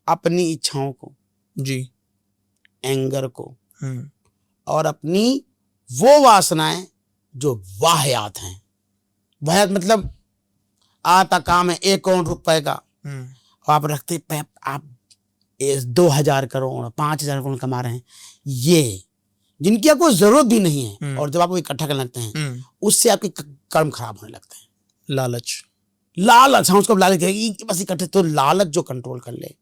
A: अपनी इच्छाओं को
B: जी।
A: एंगर को और अपनी वो वासनाएं जो वाहियात हैं। वाहियात मतलब आता काम है 1 करोड़ रुपए का, आप रखते आप 2000 करोड़ 5000 करोड़ कमा रहे हैं, ये जिनकी आपको जरूरत भी नहीं है, और जब आप वो इकट्ठा करने लगते हैं उससे आपके कर्म खराब होने लगते हैं। लालच, हाँ, उसको लालच कहेगी बस इकट्ठे। तो लालच जो कंट्रोल कर ले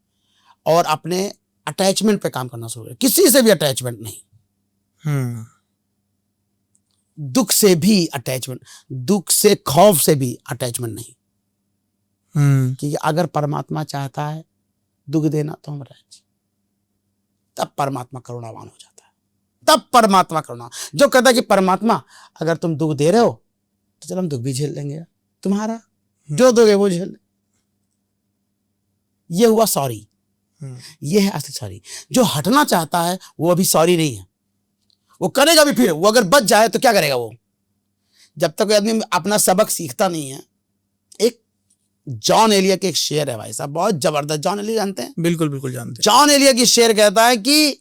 A: और अपने अटैचमेंट पे काम करना शुरू करे, किसी से भी अटैचमेंट नहीं, दुख से भी अटैचमेंट, दुख से खौफ से भी अटैचमेंट नहीं, कि अगर परमात्मा चाहता है दुख देना तो हम रह, तब परमात्मा करुणावान हो जाता है। तब परमात्मा करुणा जो कहता है कि परमात्मा अगर तुम दुख दे रहे हो तो चलो हम दुख भी झेल लेंगे, तुम्हारा जो दोगे वो झेल। ये हुआ सॉरी, ये है असली सॉरी। जो हटना चाहता है वो अभी सॉरी नहीं है, वो करेगा भी। फिर वो अगर बच जाए तो क्या करेगा वो, जब तक कोई आदमी अपना सबक सीखता नहीं है। एक जॉन एलिया के एक शेर है भाई साहब, बहुत जबरदस्त। जॉन एलिया जानते हैं?
B: बिल्कुल बिल्कुल जानते हैं।
A: जॉन एलिया की शेर कहता है कि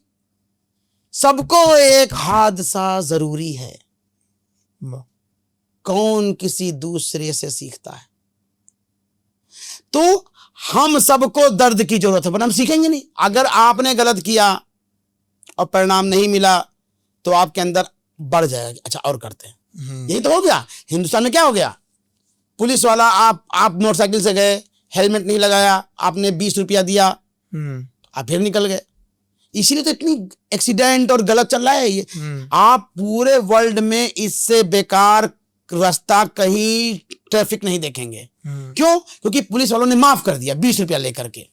A: सबको एक हादसा जरूरी है, कौन किसी दूसरे से सीखता है। तो हम सबको दर्द की जरूरत है, पर हम सीखेंगे नहीं। अगर आपने गलत किया और परिणाम नहीं मिला तो आपके अंदर बढ़ जाएगा, अच्छा और करते हैं। यही तो हो गया हिंदुस्तान में। क्या हो गया, पुलिस वाला आप मोटरसाइकिल से गए, हेलमेट नहीं लगाया, आपने 20 रुपया दिया, आप फिर निकल गए। इसीलिए तो इतनी एक्सीडेंट और गलत चल रहा है ये। आप पूरे वर्ल्ड में इससे बेकार रास्ता कहीं ट्रैफिक नहीं देखेंगे। क्यों? क्योंकि पुलिस वालों ने माफ कर दिया 20 रुपया लेकर के।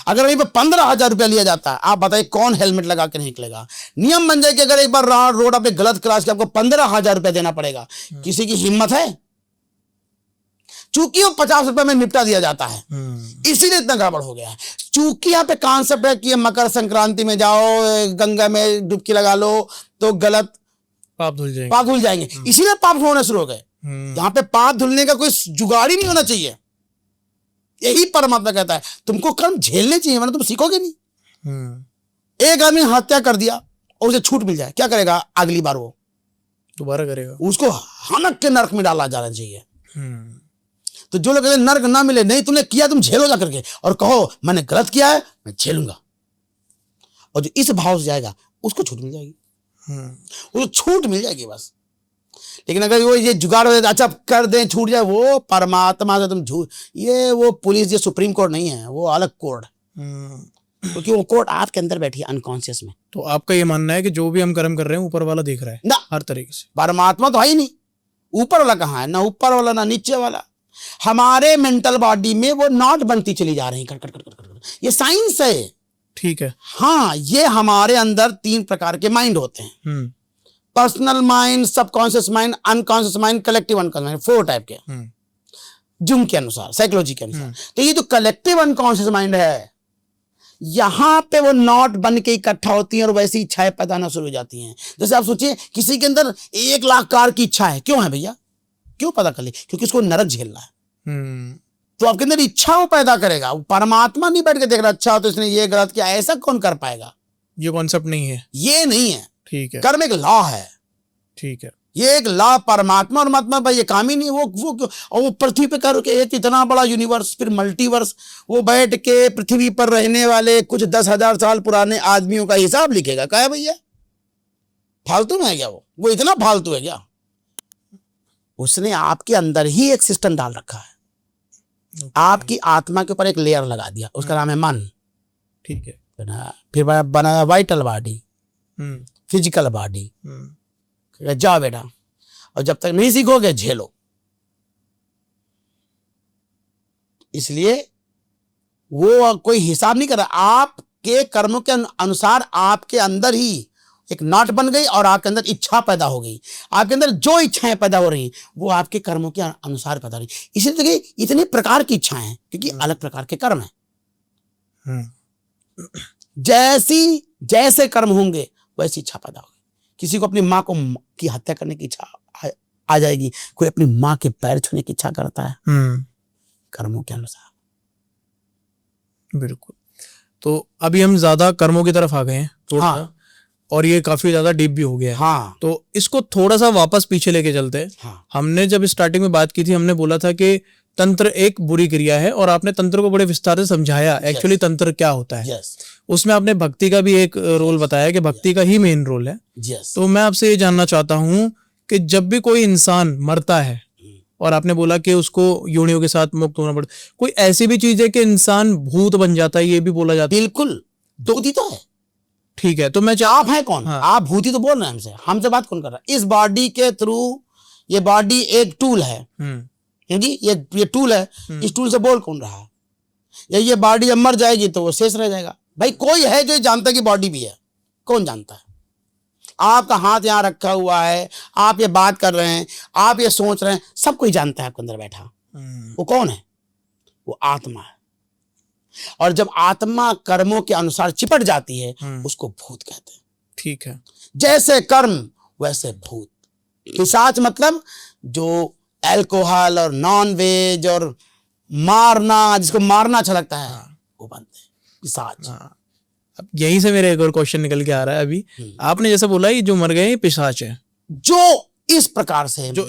A: अगर वहीं पर 15,000 रुपया लिया जाता है, आप बताइए कौन हेलमेट लगा के नहीं निकलेगा। नियम बन जाए कि अगर एक बार रोड आपने गलत क्रॉस किया आपको 15,000 रुपया देना पड़ेगा। किसी की हिम्मत है? चूंकि वो 50 रुपए में निपटा दिया जाता है, इसीलिए इतना गड़बड़ हो गया है। चूंकि यहाँ पे कॉन्सेप्ट है कि मकर संक्रांति में जाओ, गंगा में डुबकी लगा लो तो गलत
B: पाप धुल जाएंगे,
A: पाप धुल जाएंगे, इसीलिए पाप होने शुरू हो गए। यहाँ पे पाप धुलने का कोई जुगाड़ ही नहीं होना चाहिए। यही परमात्मा कहता है तुमको कर्म झेलने चाहिए, वरना तुम सीखोगे नहीं। एक आदमी हत्या कर दिया और उसे छूट मिल जाए, क्या करेगा? अगली बार वो
B: दोबारा करेगा।
A: उसको हनक के नरक में डाला जाना चाहिए। तो जो लोग कहते हैं नरक ना मिले, नहीं तुमने किया तुम झेलो जा करके, और कहो मैंने गलत किया है मैं झेलूंगा, और जो इस भाव से जाएगा उसको छूट मिल जाएगी, उसको छूट मिल जाएगी बस। लेकिन अगर वो ये जुगाड़ हो जाए, अच्छा कर दें छूट जाए, वो परमात्मा से तुम झूठ, ये वो पुलिस, ये सुप्रीम कोर्ट नहीं है, वो अलग कोर्ट, क्योंकि वो कोर्ट आपके अंदर बैठी है अनकॉन्शियस में।
B: तो आपका ये मानना है कि जो भी हम कर्म कर रहे हैं ऊपर वाला देख रहा है
A: ना,
B: हर तरीके से?
A: परमात्मा तो है ही नहीं। ऊपर वाला कहाँ है? ना ऊपर वाला ना नीचे वाला। हमारे मेंटल बॉडी में वो नॉट बनती चली जा रही, cut cut cut cut cut. ये साइंस है।
B: ठीक है।
A: हाँ, ये हमारे अंदर 3 प्रकार के माइंड होते हैं, personal mind, subconscious mind, unconscious mind, collective unconscious mind, 4 type के जुंग के अनुसार, साइकोलॉजी के अनुसार। तो ये जो कलेक्टिव अनकॉन्शियस माइंड है, यहां पे वो नॉट बन के इकट्ठा होती हैं और वैसी इच्छाएं पैदा होना शुरू हो जाती हैं। जैसे आप सोचिए किसी के अंदर 1 लाख कार की इच्छा है, क्यों है भैया? क्यों पता कर ली? क्योंकि उसको नरक झेलना है। तो आपके अंदर इच्छा वो पैदा करेगा। परमात्मा नहीं बैठ के देख रहा अच्छा हो तो इसने ये गलत किया, ऐसा कौन कर पाएगा?
B: ये कॉन्सेप्ट नहीं है।
A: ये नहीं है।
B: ठीक है।
A: कर्म एक लॉ है।
B: ठीक है।
A: ये एक लॉ, परमात्मा और महात्मा भाई ये काम ही नहीं। वो पृथ्वी पे करो कि एक इतना बड़ा यूनिवर्स, फिर मल्टीवर्स, वो बैठ के पृथ्वी पर रहने वाले कुछ 10,000 साल पुराने आदमियों का हिसाब लिखेगा। क्या है भैया? फालतू में है क्या? वो इतना फालतू है क्या? उसने आपके अंदर ही एक सिस्टम डाल रखा है। आपकी आत्मा के ऊपर एक लेयर लगा दिया, उसका नाम है मन।
B: ठीक है।
A: फिर बना वाइटल बॉडी, फिजिकल बॉडी। जाओ बेटा, और जब तक नहीं सीखोगे झेलो। इसलिए वो कोई हिसाब नहीं कर रहा। आपके कर्मों के अनुसार आपके अंदर ही एक नाट बन गई और आपके अंदर इच्छा पैदा हो गई। आपके अंदर जो इच्छाएं पैदा हो रही वो आपके कर्मों के अनुसार पैदा हो रही। इसी तरह इतने प्रकार की इच्छाएं हैं क्योंकि अलग प्रकार के कर्म हैं। जैसे कर्म होंगे वैसी इच्छा पैदा होगी। किसी को अपनी माँ की हत्या करने की इच्छा आ जाएगी, कोई अपनी माँ के पैर छूने की इच्छा करता है कर्मों के अनुसार।
B: बिल्कुल। तो अभी हम ज्यादा कर्मों की तरफ आ गए हैं थोड़ा।
A: हाँ।
B: और ये काफी ज्यादा डीप भी हो गया है।
A: हाँ।
B: तो इसको थोड़ा सा वापस पीछे लेके चलते हैं।
A: हाँ।
B: हमने जब स्टार्टिंग में बात की थी, हमने बोला था कि तंत्र एक बुरी क्रिया है और आपने तंत्र को बड़े विस्तार से समझाया एक्चुअली तंत्र क्या होता है। उसमें आपने भक्ति का भी एक रोल बताया कि भक्ति का ही मेन रोल है। तो मैं आपसे ये जानना चाहता हूँ कि जब भी कोई इंसान मरता है और आपने बोला कि उसको योनियों के साथ मुक्त होना पड़ता, कोई ऐसी भी चीज है कि इंसान भूत बन जाता है, ये भी बोला जाता है?
A: बिल्कुल, भूती तो है।
B: ठीक है। तो मैं
A: आप हैं कौन? हाँ। आप भूती तो बोल रहे हैं हमसे बात कौन कर रहा है? इस बॉडी के थ्रू, ये बॉडी एक टूल है जी, ये टूल है। इस टूल से बोल कौन रहा है? या ये बॉडी जब मर जाएगी तो वो शेष रह जाएगा? भाई कोई है जो जानता है कि बॉडी भी है? कौन जानता है? आपका हाथ यहाँ रखा हुआ है, आप ये बात कर रहे हैं, आप ये सोच रहे हैं, सब कोई जानता है आपके अंदर बैठा। वो कौन है? वो आत्मा है। और जब आत्मा कर्मों के अनुसार चिपट जाती है उसको भूत कहते हैं।
B: ठीक है।
A: जैसे कर्म वैसे भूत। पिशाच मतलब जो अल्कोहल और नॉन वेज और मारना, जिसको मारना अच्छा लगता है, वो बनते हैं पिशाच।
B: अब यहीं से मेरा एक और क्वेश्चन निकल के आ रहा है अभी। आपने जैसे बोला ये जो मर गए पिशाच है,
A: जो इस प्रकार से जो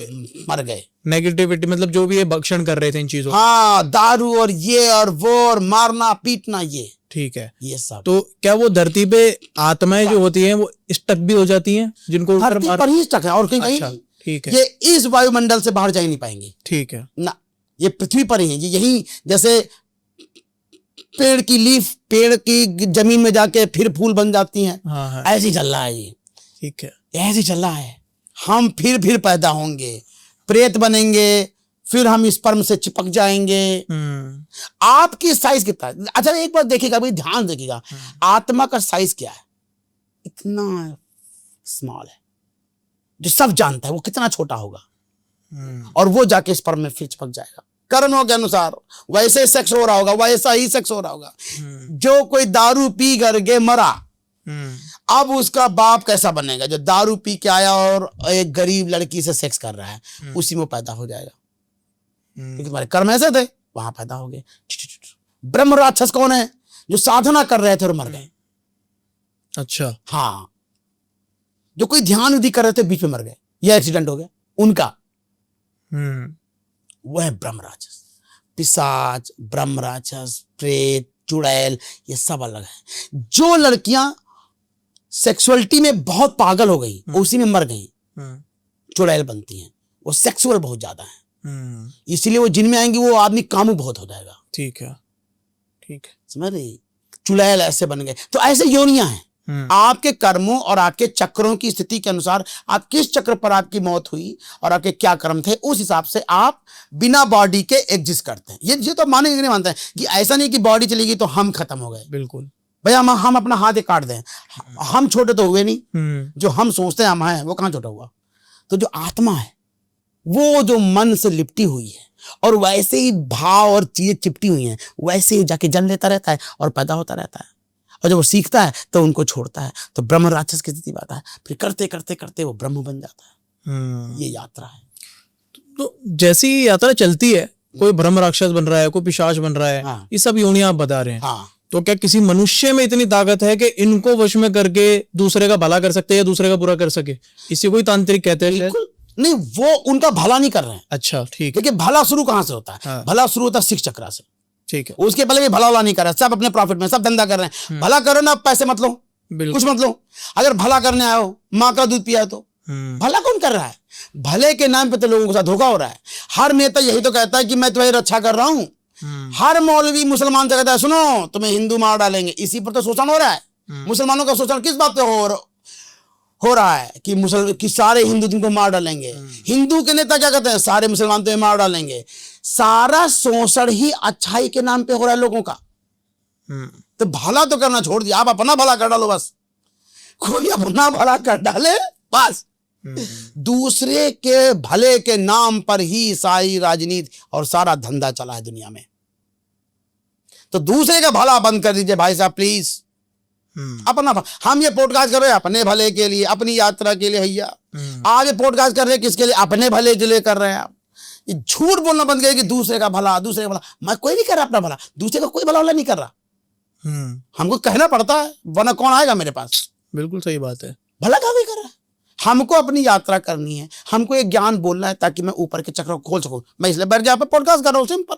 A: मर गए,
B: नेगेटिविटी मतलब जो भी ये भक्षण कर रहे थे इन चीजों।
A: हाँ, दारू और ये और वो और मारना पीटना, ये
B: ठीक है,
A: ये सब।
B: तो क्या वो धरती पे आत्माएं जो होती हैं वो स्टक भी हो जाती हैं, जिनको
A: धरती पर ही स्टक है और कहीं
B: अच्छा, ठीक है।
A: ये इस वायुमंडल से बाहर जा ही नहीं पाएंगे।
B: ठीक है
A: ना, ये पृथ्वी पर ही है। ये यही जैसे पेड़ की लीफ पेड़ की जमीन में जाके फिर फूल बन जाती हैं।
B: हाँ।
A: ऐसे ही चल रहा है ये।
B: ठीक है,
A: ऐसे ही चल रहा है। हम फिर पैदा होंगे, प्रेत बनेंगे, फिर हम स्पर्म से चिपक जाएंगे। आपकी साइज कितना है? अच्छा एक बार देखिएगा भाई, ध्यान देखिएगा, आत्मा का साइज क्या है? इतना स्मॉल है, जो सब जानता है वो कितना छोटा होगा। और वो जाके स्पर्म में फिर चिपक जाएगा। कर्मों के अनुसार वैसे सेक्स हो रहा होगा, वैसा ही सेक्स हो रहा होगा। जो कोई दारू पी करके मरा, अब उसका बाप कैसा बनेगा? जो दारू पी के आया और एक गरीब लड़की से सेक्स कर रहा है, उसी में पैदा हो जाएगा। क्योंकि तुम्हारे कर्म ऐसे थे, वहां पैदा हो गए। ब्रह्म राक्षस कौन है? जो साधना कर रहे थे और मर गए।
B: अच्छा,
A: हाँ, जो कोई ध्यान विधि कर रहे थे बीच में मर गए, यह एक्सीडेंट हो गया उनका, वह है ब्रह्म राक्षस। पिशाच, ब्रह्म राक्षस, प्रेत, चुड़ैल, ये सब अलग है। जो लड़कियां सेक्सुअलिटी में बहुत पागल हो गई, उसी में मर गई, चुड़ैल बनती हैं। वो सेक्सुअल बहुत ज्यादा है, इसलिए वो जिनमें आएंगी वो आदमी कामू बहुत हो जाएगा।
B: ठीक है, ठीक है,
A: समझ रही? चुड़ैल ऐसे बन गए। तो ऐसे योनियां हैं। आपके कर्मों और आपके चक्रों की स्थिति के अनुसार, आप किस चक्र पर आपकी मौत हुई और आपके क्या कर्म थे, उस हिसाब से आप बिना बॉडी के एग्जिस्ट करते हैं। ये तो माने नहीं मानते हैं कि ऐसा नहीं कि बॉडी चली गई तो हम खत्म हो गए।
B: बिल्कुल
A: भैया, हम अपना हाथ एक काट दें, हम छोटे तो हुए नहीं। जो हम सोचते हैं हम हैं, वो कहाँ छोटा हुआ? तो जो आत्मा है वो जो मन से लिपटी हुई है और वैसे ही भाव और चीजें चिपटी हुई हैं, वैसे ही जाके जन्म लेता रहता है और पैदा होता रहता है। और जब वो सीखता है तो उनको छोड़ता है, तो ब्रह्म राक्षस की स्थिति आता है। फिर करते करते करते वो ब्रह्म बन जाता है। ये यात्रा है।
B: तो जैसी यात्रा चलती है, कोई ब्रह्म राक्षस बन रहा है, कोई पिशाच बन रहा है, ये सब योनियां आप बता रहे हैं।
A: हाँ।
B: तो क्या किसी मनुष्य में इतनी ताकत है कि इनको वश में करके दूसरे का भला कर सकते हैं या दूसरे का बुरा कर सके? इसी कोई तांत्रिक कहते हैं?
A: नहीं, वो उनका भला नहीं कर रहे हैं।
B: अच्छा, ठीक।
A: देखिए, भला शुरू कहां से होता है?
B: हाँ।
A: भला शुरू होता है शिव चक्रा से।
B: ठीक है।
A: उसके पहले भी भला वाला नहीं कर रहे, सब अपने प्रॉफिट में सब धंधा कर रहे हैं। भला करो ना, पैसे मत लो,
B: बिल्कुल।
A: कुछ मत लो। अगर भला करने आए हो, माँ का दूध पिया तो भला कौन कर रहा है? भले के नाम पे तो लोगों के साथ धोखा हो रहा है। हर नेता यही तो कहता है कि मैं तुम्हारी रक्षा कर रहा हूं। हर मौलवी मुसलमान से कहता है सुनो तुम्हें हिंदू मार डालेंगे। इसी पर तो शोषण हो रहा है। मुसलमानों का शोषण किस बात पे हो रहा है कि सारे हिंदू तुमको मार डालेंगे। हिंदू के नेता क्या कहते हैं? सारे मुसलमान तुम्हें मार डालेंगे। सारा शोषण ही अच्छाई के नाम पे हो रहा है लोगों का। तो भला तो करना छोड़ दिया, आप अपना भला कर डालो बस। कोई अपना भला कर डाले बस। दूसरे के भले के नाम पर ही सारी राजनीति और सारा धंधा चला है दुनिया में। तो दूसरे का भला बंद कर दीजिए भाई साहब प्लीज। अपना हम ये पॉडकास्ट कर रहे हैं अपने भले के लिए, अपनी यात्रा के लिए। भैया आप ये पॉडकास्ट कर रहे हैं किसके लिए? अपने भले के लिए कर रहे हैं। आप ये झूठ बोलना बंद करिए कि दूसरे का भला, दूसरे का भला। मैं कोई नहीं कर रहा अपना भला, दूसरे का कोई भला वाला नहीं कर रहा। हमको कहना पड़ता है वरना कौन आएगा मेरे पास।
B: बिल्कुल सही बात है।
A: भला का भी कर रहा है। हमको अपनी यात्रा करनी है, हमको एक ज्ञान बोलना है ताकि मैं ऊपर के चक्र को खोल सकूं। मैं इसलिए बैठ जाए पॉडकास्ट कर रहा हूं, सिंपल।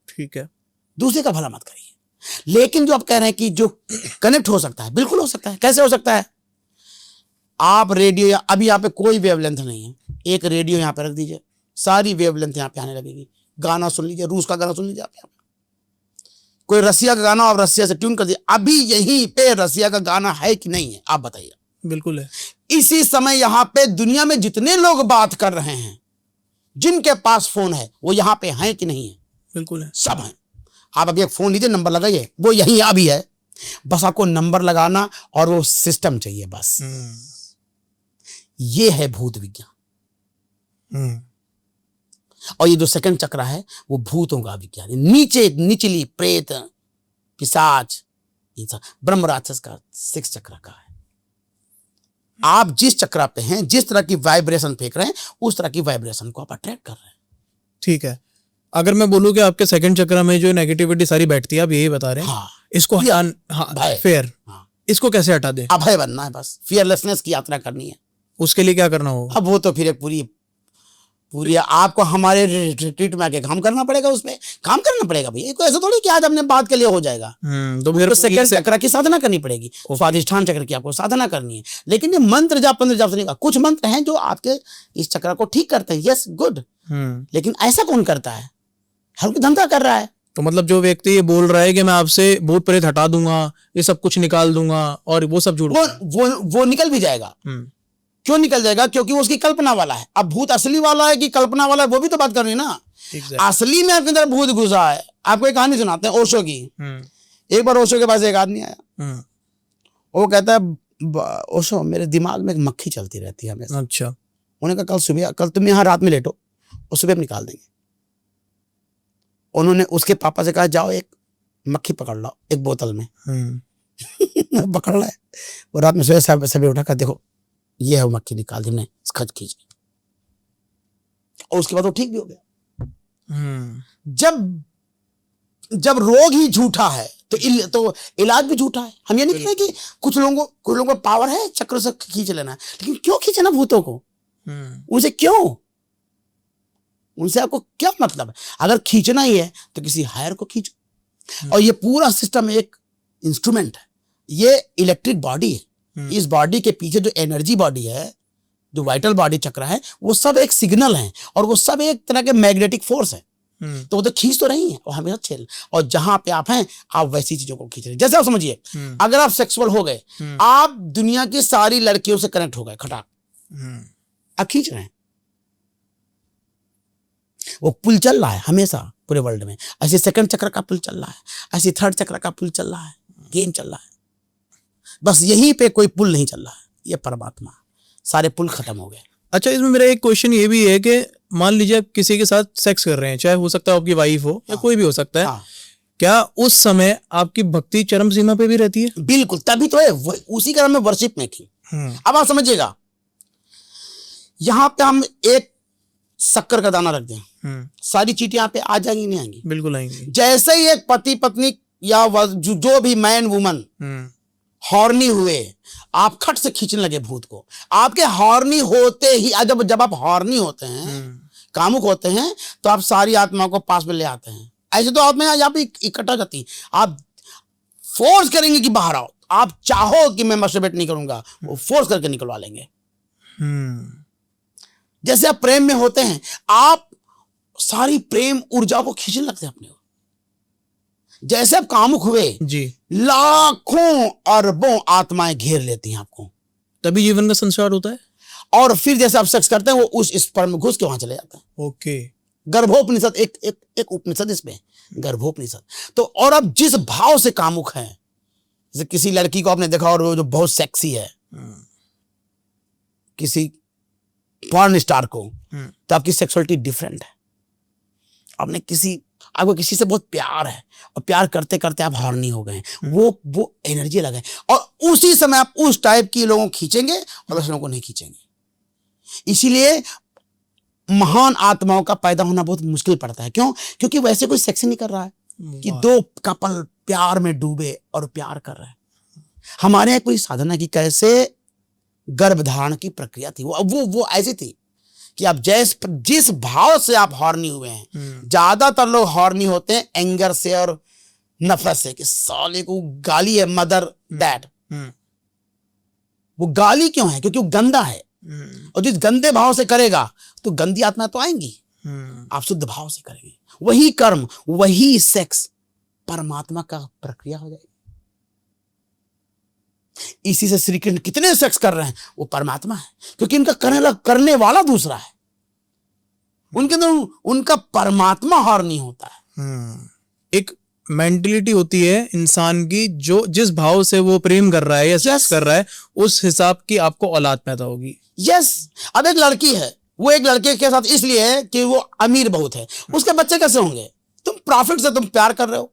A: ठीक है, दूसरे का भला मत करिए। लेकिन जो आप कह रहे हैं कि जो कनेक्ट हो सकता है, बिल्कुल हो सकता है। कैसे हो सकता है? आप रेडियो, अभी यहाँ पे कोई वेवलेंथ नहीं है, एक रेडियो यहाँ पे रख दीजिए, सारी वेवलेंथ यहाँ पे आने लगेगी। गाना सुन लीजिए, रूस का गाना सुन लीजिए आप। कोई रसिया का गाना आप रसिया से ट्यून कर दीजिए, अभी यहीं पे रसिया का गाना है कि नहीं है? आप बताइए।
B: बिल्कुल है।
A: इसी समय यहाँ पे दुनिया में जितने लोग बात कर रहे हैं, जिनके पास फोन है, वो यहाँ पे हैं कि नहीं है? बिल्कुल है, सब हैं। आप अभी एक फोन लीजिए, नंबर लगाइए, वो यहीं अभी है। बस आपको नंबर लगाना और वो सिस्टम चाहिए बस। ये है भूत विज्ञान। और ये जो सेकंड चक्र है वो भूतों का विज्ञान। नीचे निचली प्रेत, पिशाच, ब्रह्म राक्षस का 6 चक्र का है। आप जिस चक्र पे हैं, जिस तरह की वाइब्रेशन फेंक रहे हैं, उस तरह की वाइब्रेशन को आप अट्रैक्ट कर रहे हैं। ठीक है।
B: अगर मैं बोलूं कि आपके सेकंड चक्र में जो नेगेटिविटी सारी बैठती है, आप यही बता रहे हैं।
A: हाँ,
B: इसको फेयर, इसको कैसे हटा दें?
A: अभय बनना है बस, फियरलेसनेस की यात्रा करनी है।
B: उसके लिए क्या करना होगा?
A: अब वो तो फिर एक पूरी आपको हमारे रिट्रीट में आके काम करना पड़ेगा, उसमें काम करना पड़ेगा भैया। कोई ऐसा थोड़ी कि आज अपने बात के लिए हो जाएगा।
B: तो फिर
A: सेकंड चक्र की साधना करनी पड़ेगी, स्वाधिष्ठान चक्र की आपको साधना करनी है। लेकिन ये मंत्र जाप 15 जाप से नहीं, कुछ मंत्र हैं जो आपके इस चक्र को ठीक करते हैं। Yes, good. लेकिन ऐसा कौन करता है? हर कोई धंधा कर रहा है।
B: तो मतलब जो व्यक्ति ये बोल रहा है कि मैं आपसे भूत प्रेत हटा दूंगा, ये सब कुछ निकाल दूंगा, और वो सब झूठ,
A: वो निकल भी जाएगा। क्यों निकल जाएगा? क्योंकि वो उसकी कल्पना वाला है। अब भूत असली वाला है कि कल्पना वाला है, वो भी तो बात करनी ना। असली में आपके अंदर भूत घुसा है। आपको एक कहानी सुनाते हैं ओशो की। एक बार ओशो के पास एक आदमी आया, वो कहता है ओशो मेरे दिमाग में एक मक्खी चलती रहती है हमेशा। अच्छा। उन्होंने कहा कल तुम यहाँ रात में लेटो और सुबह हम निकाल देंगे। उन्होंने उसके पापा से कहा जाओ एक मक्खी पकड़ लाओ एक बोतल में। पकड़ लाए, वो रात में सुबह सभी उठा कर देखो ये है वो मक्खी, निकाल दी, खच खींच, और उसके बाद वो ठीक भी हो गया। जब रोग ही झूठा है तो इलाज भी झूठा है। हम ये नहीं कह रहे कि कुछ लोगों को पावर है चक्र से खींच लेना है, लेकिन क्यों खींचना भूतों को? उनसे क्यों? उनसे आपको क्या मतलब है? अगर खींचना ही है तो किसी हायर को खींचो। और ये पूरा सिस्टम एक इंस्ट्रूमेंट है, ये इलेक्ट्रिक बॉडी है। इस बॉडी के पीछे जो एनर्जी बॉडी है, जो वाइटल बॉडी चक्र है, वो सब एक सिग्नल है और वो सब एक तरह के मैग्नेटिक फोर्स है। तो वो तो खींच तो रही है और हमेशा छेल, और जहां पे आप हैं आप वैसी चीजों को खींच रहे हैं। जैसे आप समझिए, अगर आप सेक्सुअल हो गए, आप दुनिया की सारी लड़कियों से कनेक्ट हो गए, खटाक, आप खींच रहे हैं। वो पुल चल रहा है हमेशा पूरे वर्ल्ड में। ऐसे सेकंड चक्र का पुल चल रहा है, ऐसे थर्ड चक्र का पुल चल रहा है, गेम चल रहा है। बस यहीं पे कोई पुल नहीं चल रहा है, ये परमात्मा, सारे पुल खत्म हो गए।
B: अच्छा, इसमें मेरा एक क्वेश्चन ये भी है कि मान लीजिए आप किसी के साथ सेक्स कर रहे हैं, चाहे हो सकता है आपकी वाइफ हो या कोई भी हो सकता है, क्या उस समय आपकी भक्ति चरम सीमा पे भी रहती है?
A: बिल्कुल, तभी तो है, उसी क्रम में वर्शिप में थी। अब आप समझिएगा, यहाँ पे हम एक शक्कर का दाना रख दें, सारी चीटियां यहाँ पे आ जाएंगी नहीं आएंगी?
B: बिल्कुल आएंगी।
A: जैसे ही एक पति पत्नी या जो भी मैन वुमन हॉर्नी हुए, आप खट से खींचने लगे भूत को। आपके हॉर्नी होते ही, जब आप हॉर्नी होते हैं, कामुक होते हैं, तो आप सारी आत्मा को पास में ले आते हैं। ऐसे तो आत्मा यहाँ पे इकट्ठा हो जाती है, आप फोर्स करेंगे कि बाहर आओ, आप चाहो कि मैं मस्टरबेट नहीं करूंगा, वो फोर्स करके निकलवा लेंगे। जैसे आप प्रेम में होते हैं, आप सारी प्रेम ऊर्जा को खींचने लगते हैं अपने को। जैसे आप कामुक हुए
B: जी,
A: लाखों अरबों आत्माएं घेर लेती हैं आपको,
B: तभी जीवन का संसार होता है।
A: और फिर जैसे आप सेक्स करते हैं वो उस स्पर्म में घुस के वहां चले जाते हैं।
B: ओके,
A: गर्भोपनिषद एक उपनिषद इसमें, गर्भोपनिषद। तो और अब जिस भाव से कामुक हैं, जैसे किसी लड़की को आपने देखा और वो जो बहुत सेक्सी है, किसी पॉर्न स्टार को, तो आपकी सेक्सुअलिटी डिफरेंट है। आपको किसी से बहुत प्यार है और प्यार करते करते आप हॉर्नी हो गए, वो एनर्जी लगे, और उसी समय आप उस टाइप के लोगों को खींचेंगे और उस लोगों को नहीं खींचेंगे। इसीलिए महान आत्माओं का पैदा होना बहुत मुश्किल पड़ता है। क्यों? क्योंकि वैसे कोई सेक्स नहीं कर रहा है कि दो कपल प्यार में डूबे और प्यार कर रहे हैं। हमारे यहाँ कोई साधना की कैसे गर्भधारण की प्रक्रिया थी, वो ऐसी थी कि आप जिस भाव से आप हॉर्नी हुए हैं, ज्यादातर लोग हॉर्नी होते हैं एंगर से और नफरत से, कि साले को गाली है मदर डैड। वो गाली क्यों है? क्योंकि वो गंदा है, और जिस गंदे भाव से करेगा तो गंदी आत्मा तो आएंगी। आप शुद्ध भाव से करेंगे, वही कर्म, वही सेक्स परमात्मा का प्रक्रिया हो जाएगी। इसी से श्री कृष्ण कितने सेक्स कर रहे हैं, वो परमात्मा है, क्योंकि इनका करने वाला दूसरा है। उनके अंदर उनका परमात्मा हार नहीं होता है।
B: एक मेंटलिटी होती है इंसान की, जो जिस भाव से वो प्रेम कर रहा है या सेक्स कर रहा है, उस हिसाब की आपको औलाद पैदा होगी।
A: यस। अब एक लड़की है, वो एक लड़के के साथ इसलिए है कि वो अमीर बहुत है, उसके बच्चे कैसे होंगे? तुम प्रॉफिट से तुम प्यार कर रहे हो,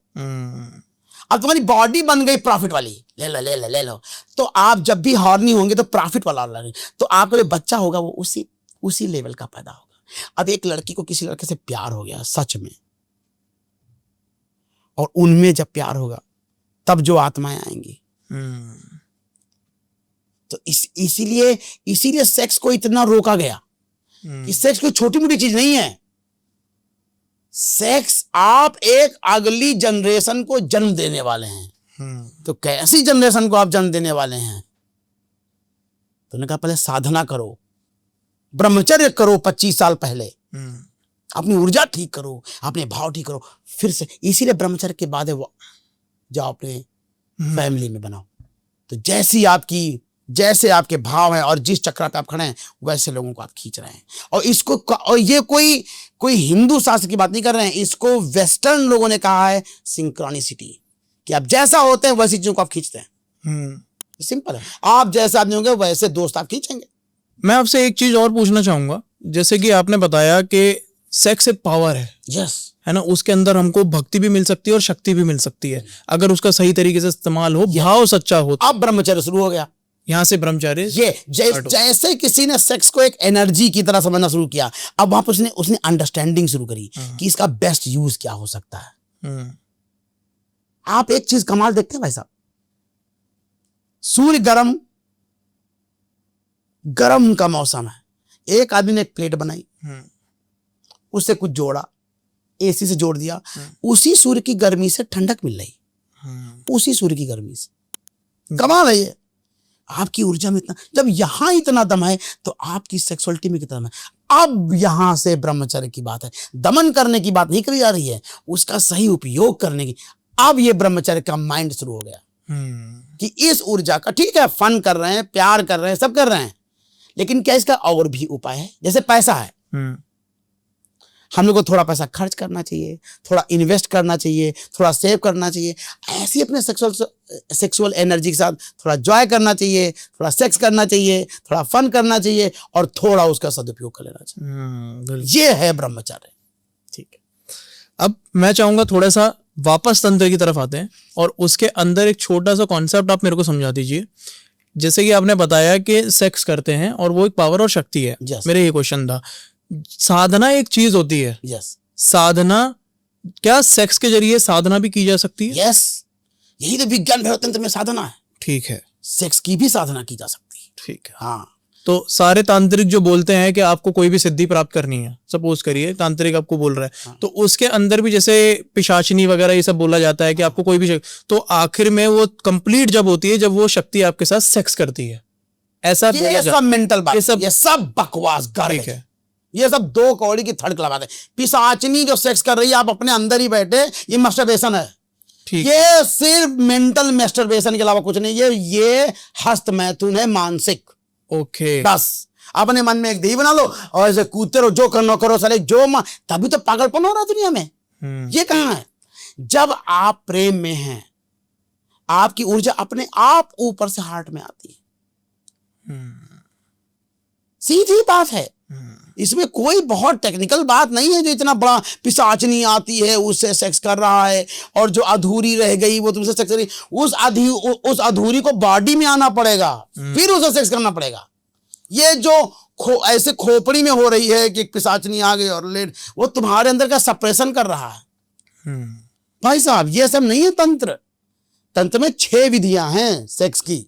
A: अब तुम्हारी बॉडी बन गई प्रॉफिट वाली, ले लो। तो आप जब भी हॉर्नी होंगे तो प्रॉफिट वाला लगेगा, तो आपका जो बच्चा होगा वो उसी लेवल का पैदा होगा। अब एक लड़की को किसी लड़के से प्यार हो गया सच में, और उनमें जब प्यार होगा तब जो आत्माएं आएंगी। तो इसीलिए सेक्स को इतना रोका गया कि सेक्स कोई छोटी मोटी चीज नहीं है। सेक्स आप एक अगली जनरेशन को जन्म देने वाले हैं। तो कैसी जनरेशन को आप जन्म देने वाले हैं? तो उन्होंने कहा पहले साधना करो, ब्रह्मचर्य करो 25 साल पहले, अपनी ऊर्जा ठीक करो, अपने भाव ठीक करो, फिर से। इसीलिए ब्रह्मचर्य के बाद जाओ अपने फैमिली में बनाओ। तो जैसे आपके भाव हैं और जिस चक्र पे आप खड़े हैं, वैसे लोगों को आप खींच रहे हैं। और ये कोई हिंदू शास्त्र की बात नहीं कर रहे हैं, इसको वेस्टर्न लोगों ने कहा है सिंक्रोनिसिटी, कि आप जैसा होते हैं वैसी चीजों को आप खींचते हैं। सिंपल है, आप जैसा आदमी होंगे वैसे दोस्त आप खींचेंगे।
B: मैं आपसे एक चीज और पूछना चाहूंगा, जैसे कि आपने बताया कि सेक्स एक पावर है, है ना, उसके अंदर हमको भक्ति भी मिल सकती है और शक्ति भी मिल सकती है, अगर उसका सही तरीके से इस्तेमाल हो, भाव सच्चा हो।
A: अब ब्रह्मचर्य शुरू हो गया,
B: यहाँ से ब्रह्मचर्य।
A: जैसे किसी ने सेक्स को एक एनर्जी की तरह समझना शुरू किया, अब वहां पर उसने अंडरस्टैंडिंग शुरू करी कि इसका बेस्ट यूज क्या हो सकता है। आप एक चीज कमाल देखते हैं भाई साहब, सूर्य गरम का मौसम है, एक आदमी ने एक प्लेट बनाई, उससे कुछ जोड़ा, एसी से जोड़ दिया, उसी सूर्य की गर्मी से ठंडक मिल रही, उसी सूर्य की गर्मी से। कमाल है ये। आपकी ऊर्जा में इतना, जब यहां इतना दम है तो आपकी सेक्सुअलिटी में कितना दम है। अब यहां से ब्रह्मचर्य की बात है, दमन करने की बात नहीं करी जा रही है, उसका सही उपयोग करने की। अब ये ब्रह्मचर्य का माइंड शुरू हो गया कि इस ऊर्जा का, ठीक है फन कर रहे हैं, प्यार कर रहे हैं, सब कर रहे हैं, लेकिन क्या इसका और भी उपाय है? जैसे पैसा है, हम लोग को थोड़ा पैसा खर्च करना चाहिए, थोड़ा इन्वेस्ट करना चाहिए, थोड़ा सेव करना चाहिए, ऐसी अपने सेक्सुअल एनर्जी के साथ थोड़ा जॉय करना चाहिए, थोड़ा सेक्स करना चाहिए, थोड़ा फन करना चाहिए, और थोड़ा उसका सदुपयोग कर लेना चाहिए। ये है ब्रह्मचर्य।
B: ठीक है, अब मैं चाहूंगा थोड़ा सा वापस तंत्र की तरफ आते हैं, और उसके अंदर एक छोटा सा कॉन्सेप्ट आप मेरे को समझा दीजिए। जैसे कि आपने बताया कि सेक्स करते हैं और वो एक पावर और शक्ति है। मेरा ये क्वेश्चन था, साधना एक चीज होती है, साधना, क्या सेक्स के जरिए साधना भी की जा सकती है?
A: यही तो विज्ञान भैरव तंत्र में साधना है।
B: ठीक है,
A: सेक्स की भी साधना की जा सकती है।
B: ठीक है,
A: हाँ।
B: तो सारे तांत्रिक जो बोलते हैं कि आपको कोई भी सिद्धि प्राप्त करनी है, सपोज करिए तांत्रिक आपको बोल रहा है, तो उसके अंदर भी जैसे पिशाचिनी वगैरह ये सब बोला जाता है कि आपको कोई भी तो आखिर में वो कंप्लीट जब होती है जब वो शक्ति आपके साथ सेक्स करती है, ऐसा
A: ये सब मेंटल बात, ये सब बकवास
B: ठीक है।
A: ये सब दो कौड़ी की थर्ड क्लास बात है। पिशाचिनी जो सेक्स कर रही है आप अपने अंदर ही बैठे, ये मास्टरबेशन है। ये सिर्फ मेंटल मास्टरबेशन के अलावा कुछ नहीं, ये हस्त मैथुन है, मानसिक।
B: ओके,
A: बस अपने मन में एक दी बना लो और ऐसे कूदते रहो, जो करना करो साले, तभी तो पागलपन हो रहा है दुनिया में। ये कहां है? जब आप प्रेम में हैं, आपकी ऊर्जा अपने आप ऊपर से हार्ट में आती है। सीधी बात है, इसमें कोई बहुत टेक्निकल बात नहीं है। जो इतना बड़ा पिशाचनी आती है उससे सेक्स कर रहा है, और जो अधूरी रह गई वो तुमसे सेक्स कर रही, उस अधूरी को बॉडी में आना पड़ेगा, फिर उसे सेक्स करना पड़ेगा। ये जो ऐसे खोपड़ी में हो रही है कि पिशाचनी आ गई और लेट, वो तुम्हारे अंदर का सप्रेशन कर रहा है। भाई साहब ये सब नहीं है तंत्र। तंत्र में 6 विधियां हैं सेक्स की,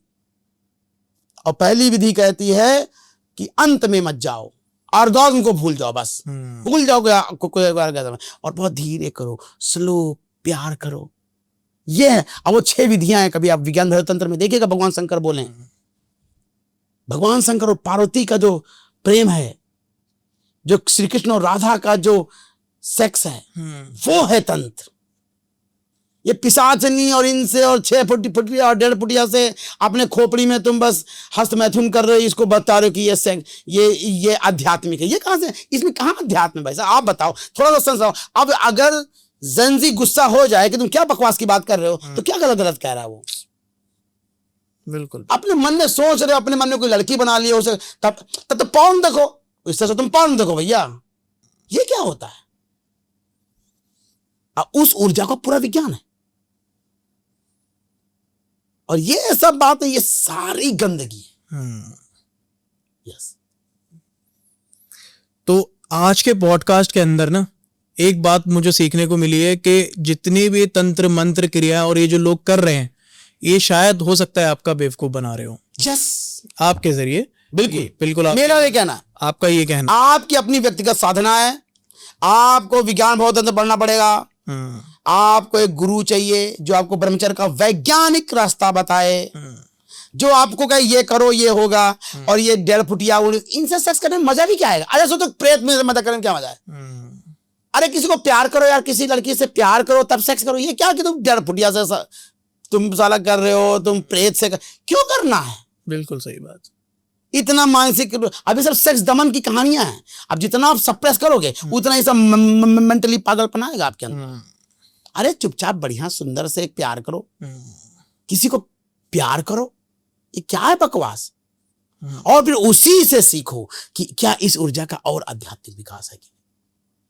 A: और पहली विधि कहती है कि अंत में मत जाओ, ऑर्गाज्म को भूल जाओ, बस भूल जाओ कोई ऑर्गाज्म, और बहुत धीरे करो, स्लो प्यार करो। ये है। अब वो 6 विधियां हैं, कभी आप विज्ञान धर्म तंत्र में देखिएगा, भगवान शंकर बोले, भगवान शंकर और पार्वती का जो प्रेम है, जो श्री कृष्ण और राधा का जो सेक्स है, वो है तंत्र। ये पिशाचनी और इनसे और 6 फुटिया और 1.5 फुटिया से अपने खोपड़ी में तुम बस हस्त मैथुन कर रहे हो, इसको बता रहे हो कि ये सेक्स ये आध्यात्मिक है। ये कहां से, इसमें कहां अध्यात्म है भाई साहब? आप बताओ, थोड़ा सा समझाओ। अब अगर जेंजी गुस्सा हो जाए कि तुम क्या बकवास की बात कर रहे हो, तो क्या गलत कह रहा है वो?
B: बिल्कुल।
A: अपने मन में सोच रहे हो, अपने मन में कोई लड़की बना ली हो, उसे तब तो पॉर्न देखो, इससे तो तुम पॉर्न देखो भैया। ये क्या होता है? उस ऊर्जा का पूरा विज्ञान है। और ये सब बातें, ये सारी गंदगी है। यस।
B: तो आज के पॉडकास्ट के अंदर ना एक बात मुझे सीखने को मिली है कि जितनी भी तंत्र मंत्र क्रिया और ये जो लोग कर रहे हैं, ये शायद हो सकता है आपका बेवकूफ बना रहे हो।
A: यस,
B: आपके जरिए। बिल्कुल
A: मेरा ये कहना,
B: आपका ये कहना,
A: आपकी अपनी व्यक्तिगत साधना है। आपको विज्ञान बहुत तंत्र पढ़ना पड़ेगा। आपको एक गुरु चाहिए जो आपको ब्रह्मचर्य का वैज्ञानिक रास्ता बताए, जो आपको कहे ये करो ये होगा। और ये 1.5 फुटिया इनसे सेक्स करने में मजा भी क्या आएगा? अरे सो तो प्रेत में मजा करने में क्या मजा है? अरे किसी को प्यार करो यार, किसी लड़की से प्यार करो तब सेक्स करो। ये क्या कि तुम 1.5 फुटिया से तुम साला कर रहे हो, तुम प्रेत से क्यों करना है?
B: बिल्कुल सही बात।
A: इतना मानसिक, अभी सब सेक्स दमन की कहानियां हैं। अब जितना आप सप्रेस करोगे उतना ही सब मेंटली पागलपन आएगा आपके अंदर। अरे चुपचाप बढ़िया सुंदर से एक प्यार करो, किसी को प्यार करो। ये क्या है बकवास? और फिर उसी से सीखो कि क्या इस ऊर्जा का और आध्यात्मिक विकास है कि।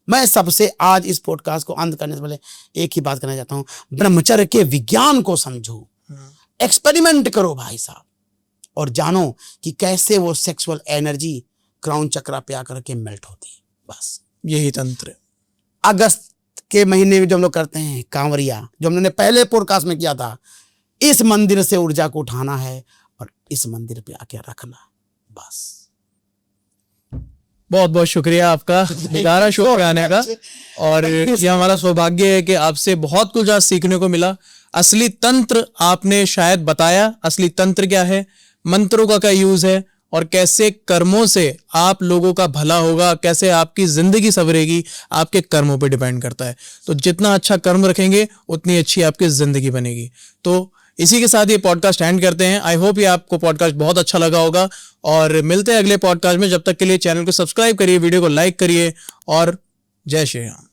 A: मैं सबसे आज इस पॉडकास्ट को अंत करने से पहले एक ही बात करना चाहता हूं, ब्रह्मचर्य के विज्ञान को समझो, एक्सपेरिमेंट करो भाई साहब, और जानो कि कैसे वो सेक्सुअल एनर्जी क्राउन चक्रा पे आकर के मेल्ट होती है। बस यही तंत्र। अगस्त के महीने में जो हम लोग करते हैं कांवरिया, जो हमने पहले पॉडकास्ट में किया था, इस मंदिर से ऊर्जा को उठाना है और इस मंदिर पे आके रखना है। बस बहुत बहुत शुक्रिया आपका निगारा शो पे आने का, और ये हमारा सौभाग्य है कि आपसे बहुत कुछ आज सीखने को मिला। असली तंत्र आपने शायद बताया, असली तंत्र क्या है, मंत्रों का क्या यूज है, और कैसे कर्मों से आप लोगों का भला होगा, कैसे आपकी जिंदगी संवरेगी, आपके कर्मों पे डिपेंड करता है। तो जितना अच्छा कर्म रखेंगे उतनी अच्छी आपकी जिंदगी बनेगी। तो इसी के साथ ये पॉडकास्ट एंड करते हैं। आई होप ये आपको पॉडकास्ट बहुत अच्छा लगा होगा, और मिलते हैं अगले पॉडकास्ट में। जब तक के लिए चैनल को सब्सक्राइब करिए, वीडियो को लाइक करिए, और जय श्री राम।